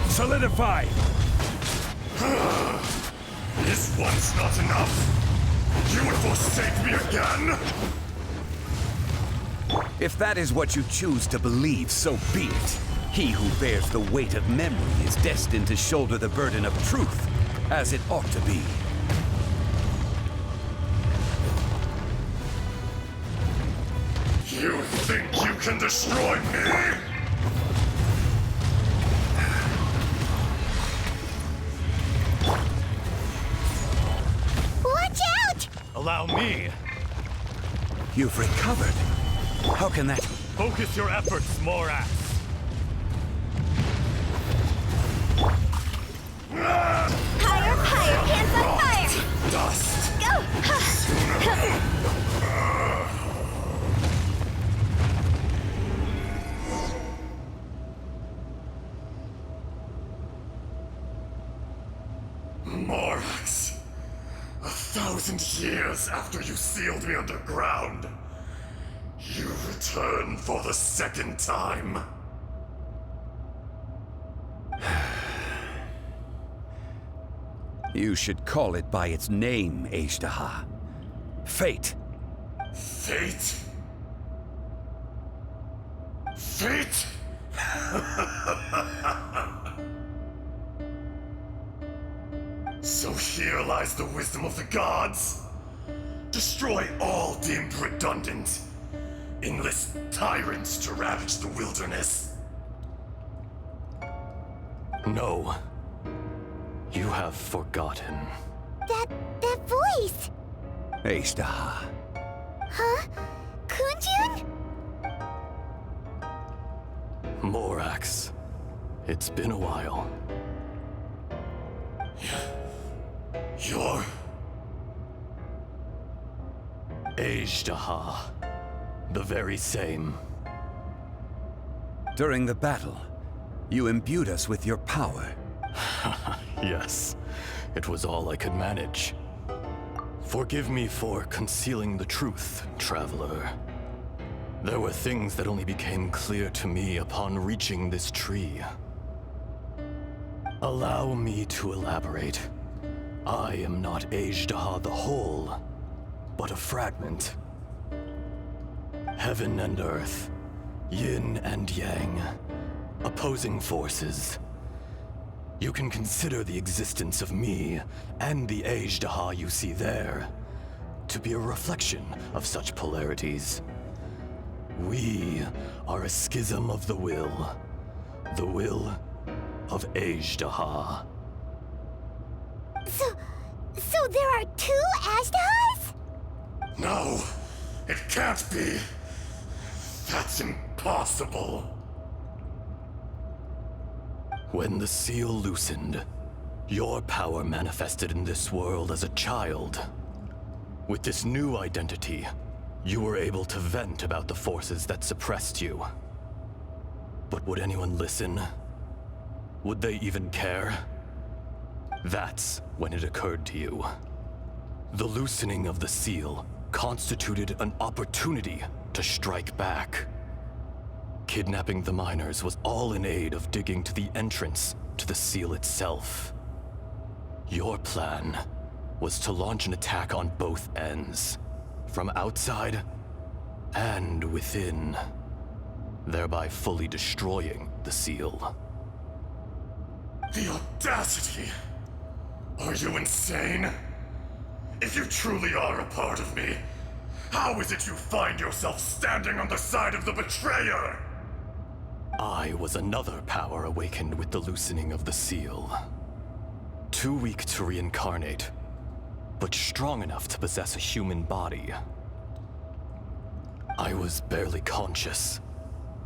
Speaker 4: Solidify!
Speaker 13: Is once not enough? You would forsake me again?
Speaker 5: If that is what you choose to believe, so be it. He who bears the weight of memory is destined to shoulder the burden of truth, as it ought to be.
Speaker 13: You think you can destroy me?
Speaker 1: Watch out!
Speaker 13: Allow me.
Speaker 5: You've recovered. How can that...
Speaker 13: Focus your efforts, Morax.
Speaker 1: Higher, higher, pants on fire!
Speaker 13: Dust.
Speaker 1: Go!
Speaker 13: Morax. 1,000 years after you sealed me underground, you return for the second time.
Speaker 5: You should call it by its name, Ishtaha. Fate.
Speaker 13: Fate? Fate? So here lies the wisdom of the gods. Destroy all deemed redundant. Enlist tyrants to ravage the wilderness.
Speaker 14: No. You have forgotten.
Speaker 1: That voice!
Speaker 5: Ishtaha.
Speaker 1: Huh? Kunjun?
Speaker 14: Morax. It's been a while.
Speaker 13: You're...
Speaker 14: Ishtaha. The very same.
Speaker 5: During the battle, you imbued us with your power.
Speaker 14: Yes. It was all I could manage. Forgive me for concealing the truth, traveler. There were things that only became clear to me upon reaching this tree. Allow me to elaborate. I am not Ishtaha the whole, but a fragment. Heaven and earth, yin and yang, opposing forces. You can consider the existence of me and the Ishtaha you see there to be a reflection of such polarities. We are a schism of the will, The will of Azhdaha.
Speaker 1: So there are two Ajdahas?
Speaker 13: No, it can't be. That's impossible.
Speaker 14: When the seal loosened, your power manifested in this world as a child. With this new identity, you were able to vent about the forces that suppressed you. But would anyone listen? Would they even care? That's when it occurred to you. The loosening of the seal constituted an opportunity to strike back. Kidnapping the miners was all in aid of digging to the entrance to the seal itself. Your plan was to launch an attack on both ends, from outside and within, thereby fully destroying the seal.
Speaker 13: The audacity! Are you insane? If you truly are a part of me, how is it you find yourself standing on the side of the betrayer?
Speaker 14: I was another power awakened with the loosening of the seal. Too weak to reincarnate, but strong enough to possess a human body. I was barely conscious.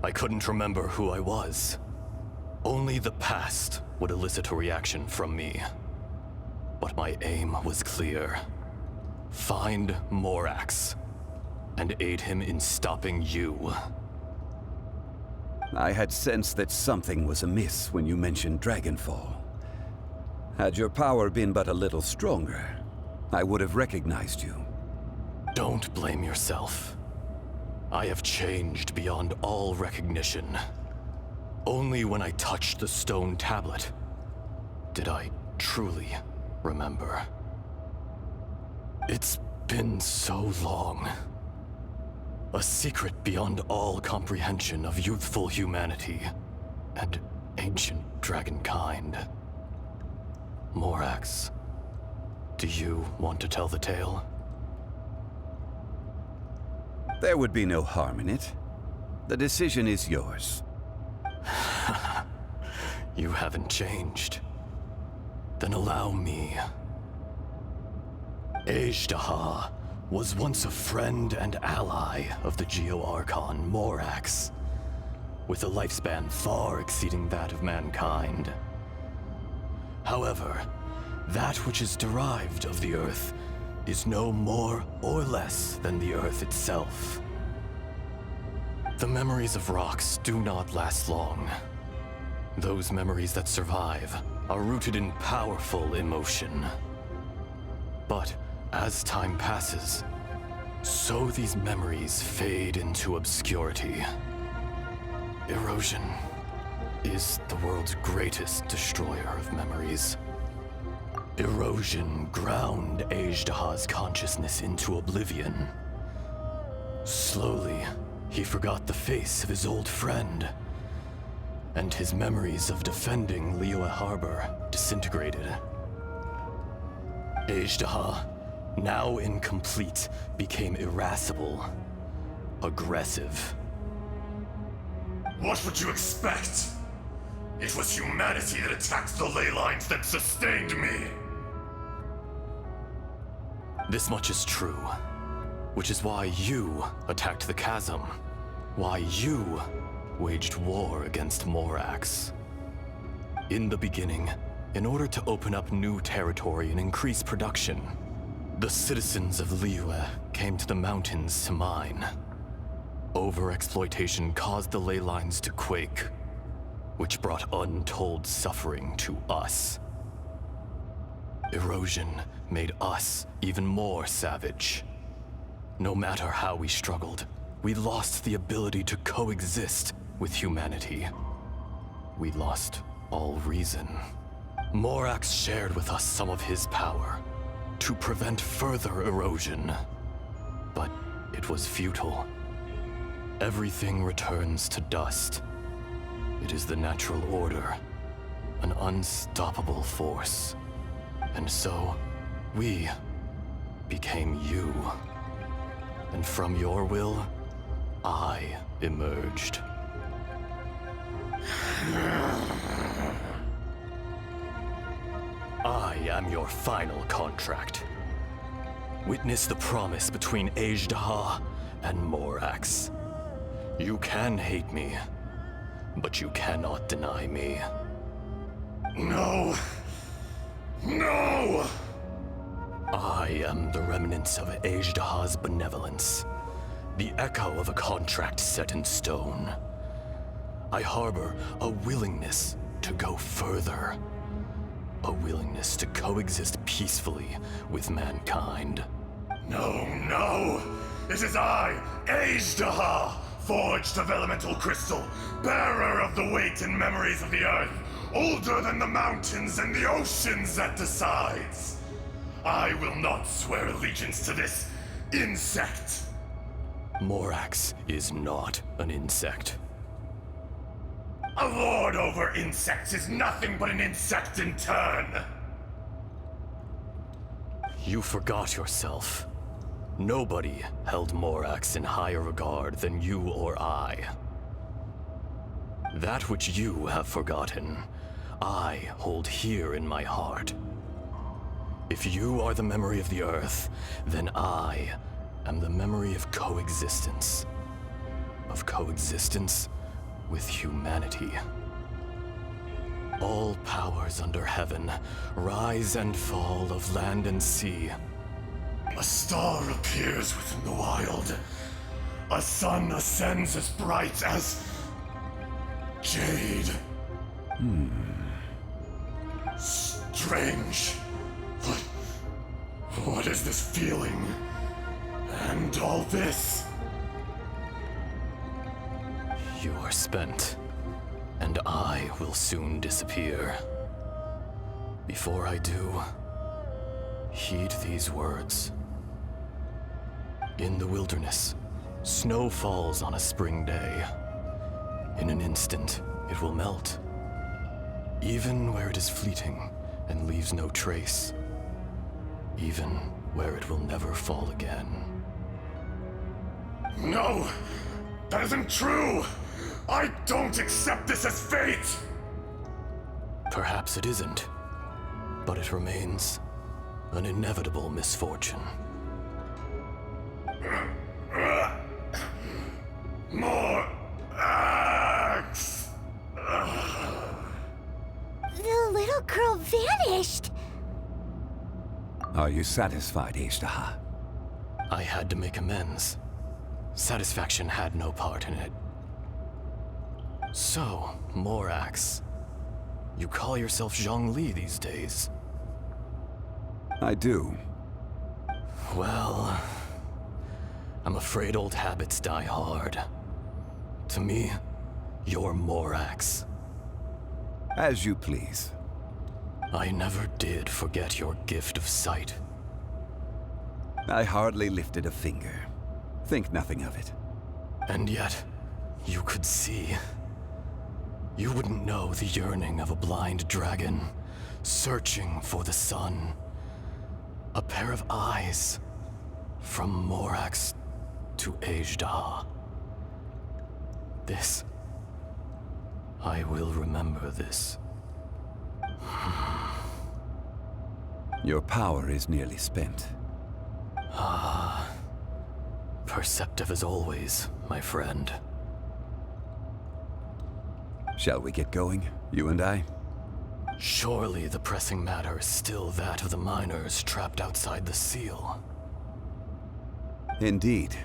Speaker 14: I couldn't remember who I was. Only the past would elicit a reaction from me. But my aim was clear. Find Morax and aid him in stopping you.
Speaker 5: I had sensed that something was amiss when you mentioned Dragonfall. Had your power been but a little stronger, I would have recognized you.
Speaker 14: Don't blame yourself. I have changed beyond all recognition. Only when I touched the stone tablet did I truly remember. It's been so long. A secret beyond all comprehension of youthful humanity and ancient dragonkind. Morax, do you want to tell the tale?
Speaker 5: There would be no harm in it. The decision is yours.
Speaker 14: You haven't changed. Then allow me. Azhdaha was once a friend and ally of the Geo-Archon Morax, with a lifespan far exceeding that of mankind. However, that which is derived of the Earth is no more or less than the Earth itself. The memories of rocks do not last long. Those memories that survive are rooted in powerful emotion. But as time passes, so these memories fade into obscurity. Erosion is the world's greatest destroyer of memories. Erosion ground Azhdaha's consciousness into oblivion. Slowly, he forgot the face of his old friend, and his memories of defending Liyue Harbor disintegrated. Azhdaha, now incomplete, became irascible, aggressive.
Speaker 13: What would you expect? It was humanity that attacked the ley lines that sustained me.
Speaker 14: This much is true, which is why you attacked the chasm, why you waged war against Morax. In the beginning, in order to open up new territory and increase production, the citizens of Liyue came to the mountains to mine. Overexploitation caused the ley lines to quake, which brought untold suffering to us. Erosion made us even more savage. No matter how we struggled, we lost the ability to coexist with humanity. We lost all reason. Morax shared with us some of his power to prevent further erosion, but it was futile. Everything returns to dust. It is the natural order, an unstoppable force. And so, we became you. And from your will, I emerged. I am your final contract. Witness the promise between Azhdaha and Morax. You can hate me, but you cannot deny me.
Speaker 13: No. No!
Speaker 14: I am the remnants of Azhdaha's benevolence, the echo of a contract set in stone. I harbor a willingness to go further, a willingness to coexist peacefully with mankind.
Speaker 13: No, no! It is I, Azhdaha, forged of elemental crystal, bearer of the weight and memories of the earth, older than the mountains and the oceans that decides. I will not swear allegiance to this insect.
Speaker 14: Morax is not an insect.
Speaker 13: A lord over insects is nothing but an insect in turn.
Speaker 14: You forgot yourself. Nobody held Morax in higher regard than you or I. That which you have forgotten, I hold here in my heart. If you are the memory of the Earth, then I am the memory of coexistence. Of coexistence with humanity. All powers under heaven, rise and fall of land and sea.
Speaker 13: A star appears within the wild. A sun ascends as bright as jade. Strange. What is this feeling? And all this?
Speaker 14: You are spent, and I will soon disappear. Before I do, heed these words. In the wilderness, snow falls on a spring day. In an instant, it will melt. Even where it is fleeting and leaves no trace. Even where it will never fall again.
Speaker 13: No! That isn't true! I don't accept this as fate!
Speaker 14: Perhaps it isn't, but it remains an inevitable misfortune.
Speaker 13: More axe!
Speaker 1: The little girl vanished!
Speaker 5: Are you satisfied, Azhdaha?
Speaker 14: I had to make amends. Satisfaction had no part in it. So, Morax, you call yourself Zhongli these days?
Speaker 5: I do.
Speaker 14: Well, I'm afraid old habits die hard. To me, you're Morax.
Speaker 5: As you please.
Speaker 14: I never did forget your gift of sight.
Speaker 5: I hardly lifted a finger. Think nothing of it.
Speaker 14: And yet, you could see. You wouldn't know the yearning of a blind dragon, searching for the sun. A pair of eyes, from Morax to Azhdaha. This, I will remember this.
Speaker 5: Your power is nearly spent.
Speaker 14: Perceptive as always, my friend.
Speaker 5: Shall we get going, you and I?
Speaker 14: Surely the pressing matter is still that of the miners trapped outside the seal.
Speaker 5: Indeed.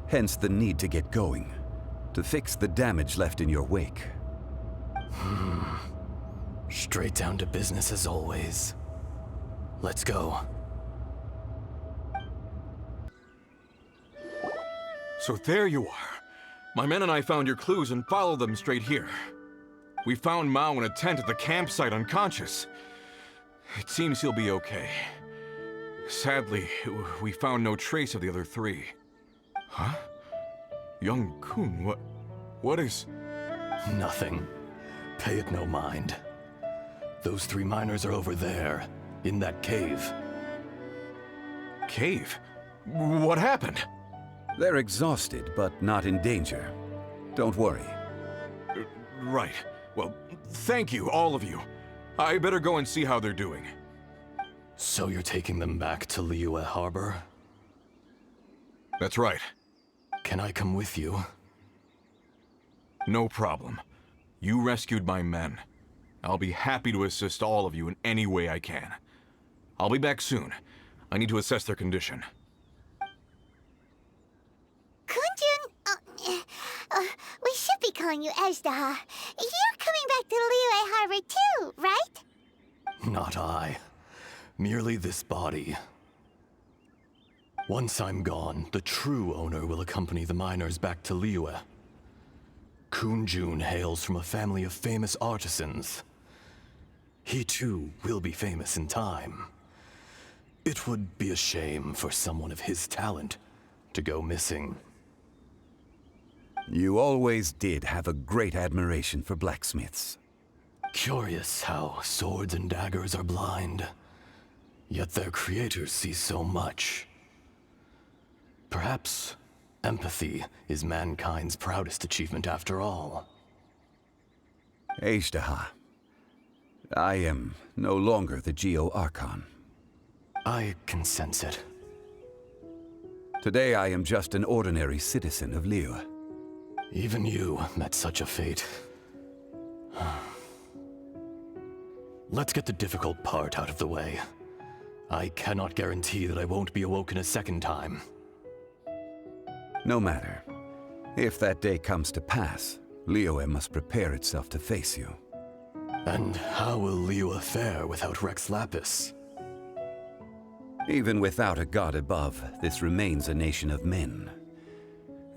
Speaker 5: Hence the need to get going. To fix the damage left in your wake.
Speaker 14: Straight down to business as always. Let's go.
Speaker 3: So there you are. My men and I found your clues and followed them straight here. We found Mao in a tent at the campsite unconscious. It seems he'll be okay. Sadly, we found no trace of the other three. Huh? Young Kun, what is...
Speaker 14: Nothing. Pay it no mind. Those three miners are over there, in that cave.
Speaker 3: Cave? What happened?
Speaker 5: They're exhausted, but not in danger. Don't worry.
Speaker 3: Right. Well, thank you, all of you. I better go and see how they're doing.
Speaker 14: So you're taking them back to Liyue Harbor?
Speaker 3: That's right.
Speaker 14: Can I come with you?
Speaker 3: No problem. You rescued my men. I'll be happy to assist all of you in any way I can. I'll be back soon. I need to assess their condition.
Speaker 1: Kunjun, we should be calling you Ezdaha. You're coming back to Liyue Harbor too, right?
Speaker 14: Not I. Merely this body. Once I'm gone, the true owner will accompany the miners back to Liyue. Kunjun hails from a family of famous artisans. He too will be famous in time. It would be a shame for someone of his talent to go missing.
Speaker 5: You always did have a great admiration for blacksmiths.
Speaker 14: Curious how swords and daggers are blind, yet their creators see so much. Perhaps empathy is mankind's proudest achievement after all.
Speaker 5: Ezdaha, I am no longer the Geo-Archon.
Speaker 14: I can sense it.
Speaker 5: Today I am just an ordinary citizen of Liyue.
Speaker 14: Even you met such a fate. Let's get the difficult part out of the way. I cannot guarantee that I won't be awoken a second time.
Speaker 5: No matter. If that day comes to pass, Liyue must prepare itself to face you.
Speaker 14: And how will Liyue fare without Rex Lapis?
Speaker 5: Even without a god above, this remains a nation of men.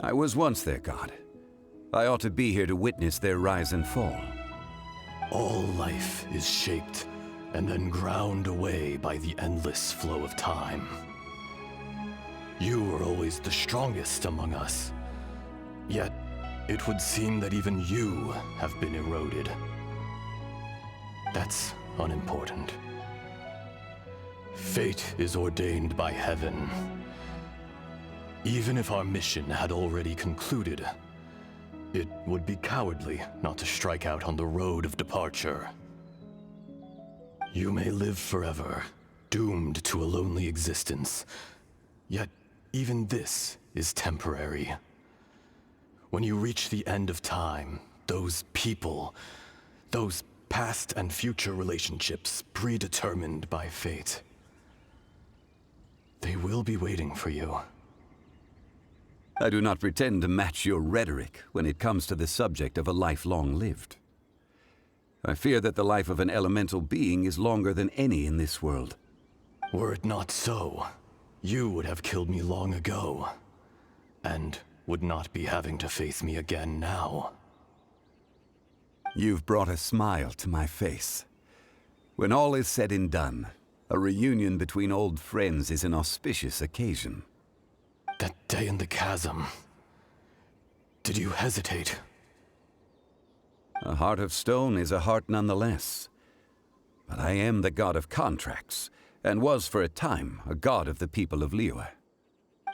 Speaker 5: I was once their god. I ought to be here to witness their rise and fall.
Speaker 14: All life is shaped and then ground away by the endless flow of time. You were always the strongest among us. Yet, it would seem that even you have been eroded. That's unimportant. Fate is ordained by heaven. Even if our mission had already concluded, it would be cowardly not to strike out on the road of departure. You may live forever, doomed to a lonely existence. Yet, even this is temporary. When you reach the end of time, those people, those past and future relationships predetermined by fate, they will be waiting for you.
Speaker 5: I do not pretend to match your rhetoric when it comes to the subject of a life long lived. I fear that the life of an elemental being is longer than any in this world.
Speaker 14: Were it not so, you would have killed me long ago, and would not be having to face me again now.
Speaker 5: You've brought a smile to my face. When all is said and done, a reunion between old friends is an auspicious occasion.
Speaker 14: That day in the chasm, did you hesitate?
Speaker 5: A heart of stone is a heart nonetheless. But I am the god of contracts, and was for a time a god of the people of Liyue.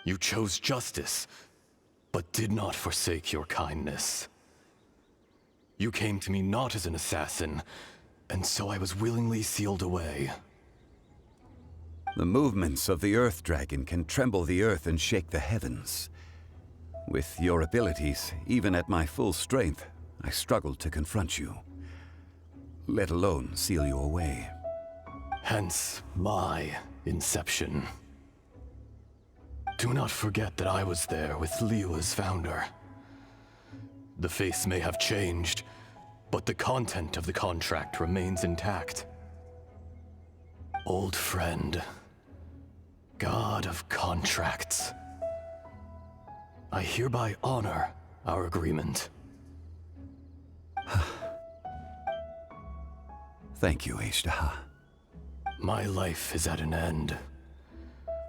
Speaker 14: You chose justice, but did not forsake your kindness. You came to me not as an assassin, and so I was willingly sealed away.
Speaker 5: The movements of the Earth Dragon can tremble the earth and shake the heavens. With your abilities, even at my full strength, I struggled to confront you, let alone seal you away.
Speaker 14: Hence my inception. Do not forget that I was there with Liyue's founder. The face may have changed, but the content of the contract remains intact. Old friend, god of contracts, I hereby honor our agreement.
Speaker 5: Thank you, Ezdaha.
Speaker 14: My life is at an end.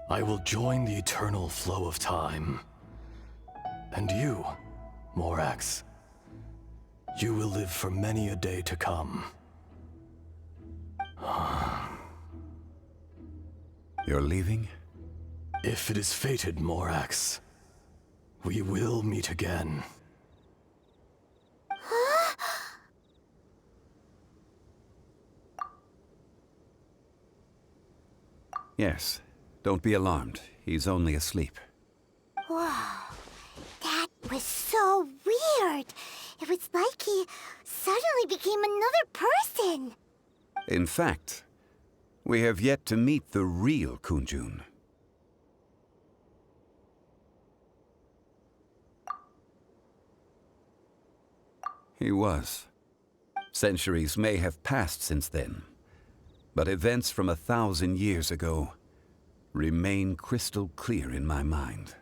Speaker 14: I will join the eternal flow of time. And you, Morax, you will live for many a day to come.
Speaker 5: You're leaving?
Speaker 14: If it is fated, Morax, we will meet again.
Speaker 5: Yes. Don't be alarmed. He's only asleep.
Speaker 1: Whoa. That was so weird. It was like he suddenly became another person.
Speaker 5: In fact, we have yet to meet the real Kunjun. He was. Centuries may have passed since then, but events from 1,000 years ago remain crystal clear in my mind.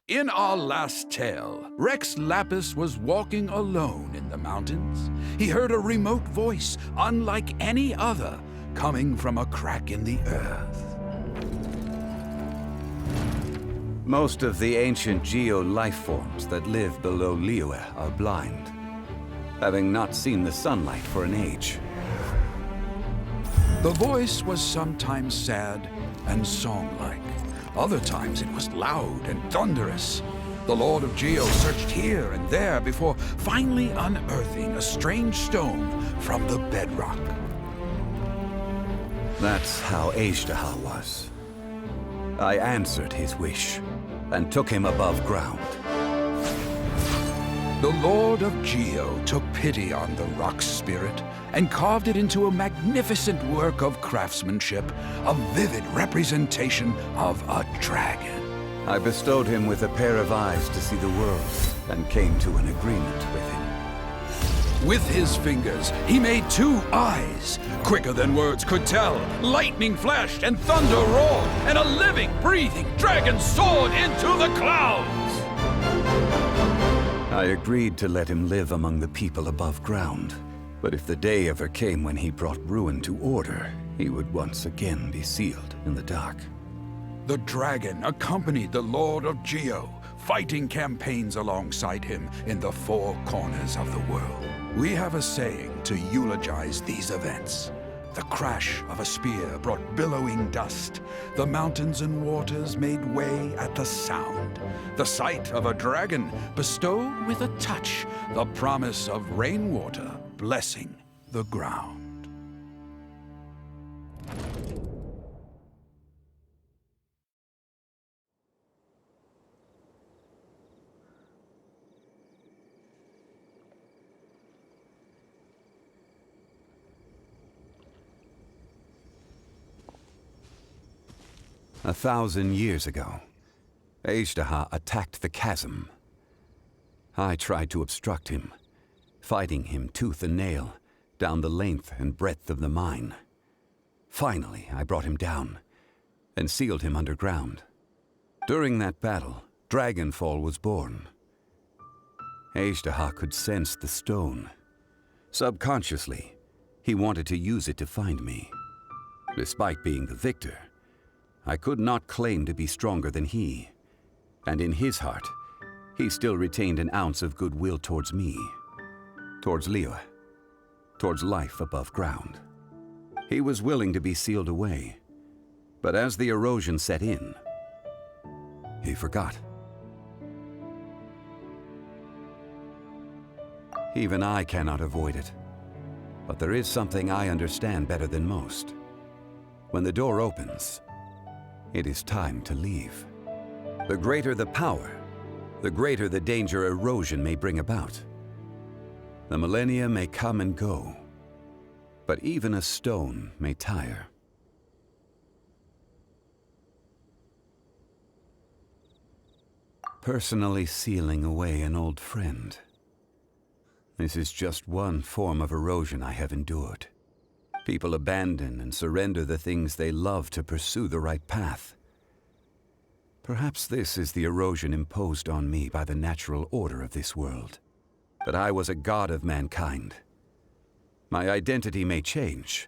Speaker 15: In our last tale, Rex Lapis was walking alone in the mountains. He heard a remote voice, unlike any other, coming from a crack in the earth.
Speaker 5: Most of the ancient geo-life forms that live below Liyue are blind, having not seen the sunlight for an age.
Speaker 15: The voice was sometimes sad and song-like. Other times it was loud and thunderous. The Lord of Geo searched here and there before finally unearthing a strange stone from the bedrock.
Speaker 5: That's how Azhdaha was. I answered his wish and took him above ground.
Speaker 15: The Lord of Geo took pity on the rock spirit and carved it into a magnificent work of craftsmanship, a vivid representation of a dragon.
Speaker 5: I bestowed him with a pair of eyes to see the world and came to an agreement with him.
Speaker 15: With his fingers, he made 2 eyes. Quicker than words could tell, lightning flashed and thunder roared, and a living, breathing dragon soared into the clouds.
Speaker 5: I agreed to let him live among the people above ground. But if the day ever came when he brought ruin to order, he would once again be sealed in the dark.
Speaker 15: The dragon accompanied the Lord of Geo, fighting campaigns alongside him in the 4 corners of the world. We have a saying to eulogize these events. The crash of a spear brought billowing dust. The mountains and waters made way at the sound. The sight of a dragon bestowed with a touch the promise of rainwater blessing the ground.
Speaker 5: A 1,000 years ago, Azhdaha attacked the chasm. I tried to obstruct him, fighting him tooth and nail down the length and breadth of the mine. Finally, I brought him down and sealed him underground. During that battle, Dragonfall was born. Azhdaha could sense the stone. Subconsciously, he wanted to use it to find me. Despite being the victor, I could not claim to be stronger than he. And in his heart, he still retained an ounce of goodwill towards me, towards Liyue, towards life above ground. He was willing to be sealed away, but as the erosion set in, he forgot. Even I cannot avoid it, but there is something I understand better than most. When the door opens, it is time to leave. The greater the power, the greater the danger erosion may bring about. The millennia may come and go, but even a stone may tire. Personally sealing away an old friend. This is just one form of erosion I have endured. People abandon and surrender the things they love to pursue the right path. Perhaps this is the erosion imposed on me by the natural order of this world. That I was a god of mankind. My identity may change,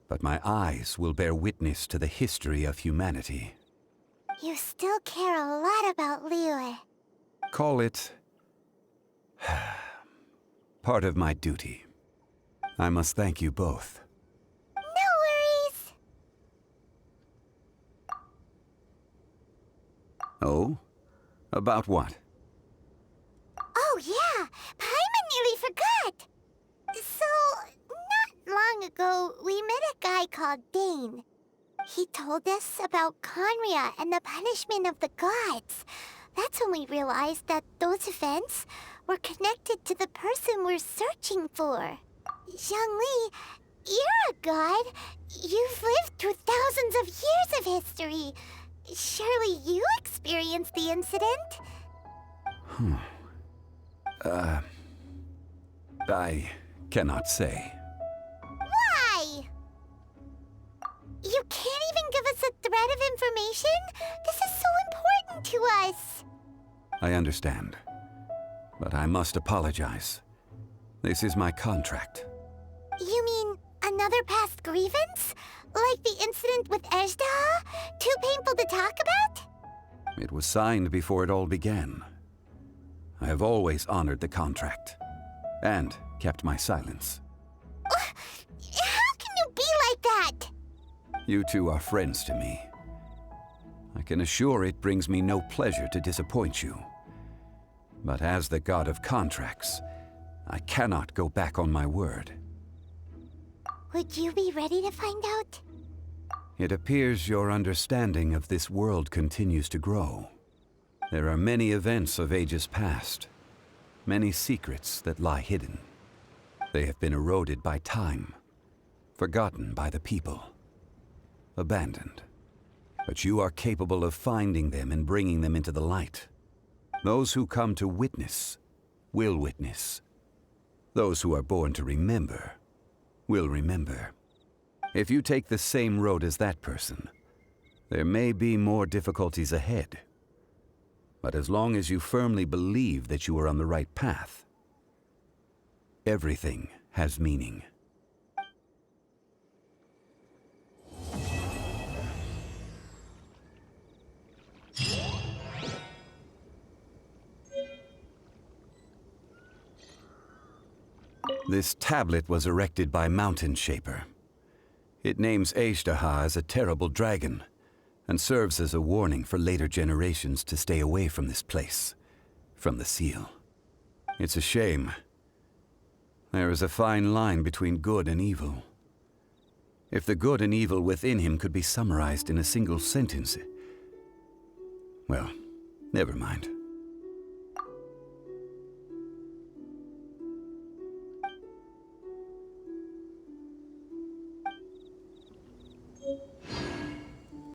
Speaker 5: but my eyes will bear witness to the history of humanity.
Speaker 1: You still care a lot about Liyue.
Speaker 5: Call it part of my duty. I must thank you both.
Speaker 1: No worries.
Speaker 5: Oh? About what?
Speaker 1: Oh yeah, Paimon nearly forgot. guy called Dane. He told us about Conria and the punishment of the gods. That's when we realized that those events were connected to the person we're searching for. Zhongli, you're a god. You've lived through thousands of years of history. Surely you experienced the incident?
Speaker 5: I cannot say.
Speaker 1: Why? You can't even give us a thread of information? This is so important to us.
Speaker 5: I understand. But I must apologize. This is my contract.
Speaker 1: You mean another past grievance? Like the incident with Ejda? Too painful to talk about?
Speaker 5: It was signed before it all began. I have always honored the contract. And kept my silence.
Speaker 1: How can you be like that?
Speaker 5: You two are friends to me. I can assure it brings me no pleasure to disappoint you. But as the god of contracts, I cannot go back on my word.
Speaker 1: Would you be ready to find out?
Speaker 5: It appears your understanding of this world continues to grow. There are many events of ages past, many secrets that lie hidden. They have been eroded by time, forgotten by the people, abandoned. But you are capable of finding them and bringing them into the light. Those who come to witness will witness. Those who are born to remember will remember. If you take the same road as that person, there may be more difficulties ahead. But as long as you firmly believe that you are on the right path, everything has meaning. This tablet was erected by Mountain Shaper. It names Ejdaha as a terrible dragon, and serves as a warning for later generations to stay away from this place, from the seal. It's a shame. There is a fine line between good and evil. If the good and evil within him could be summarized in a single sentence... Well, never mind.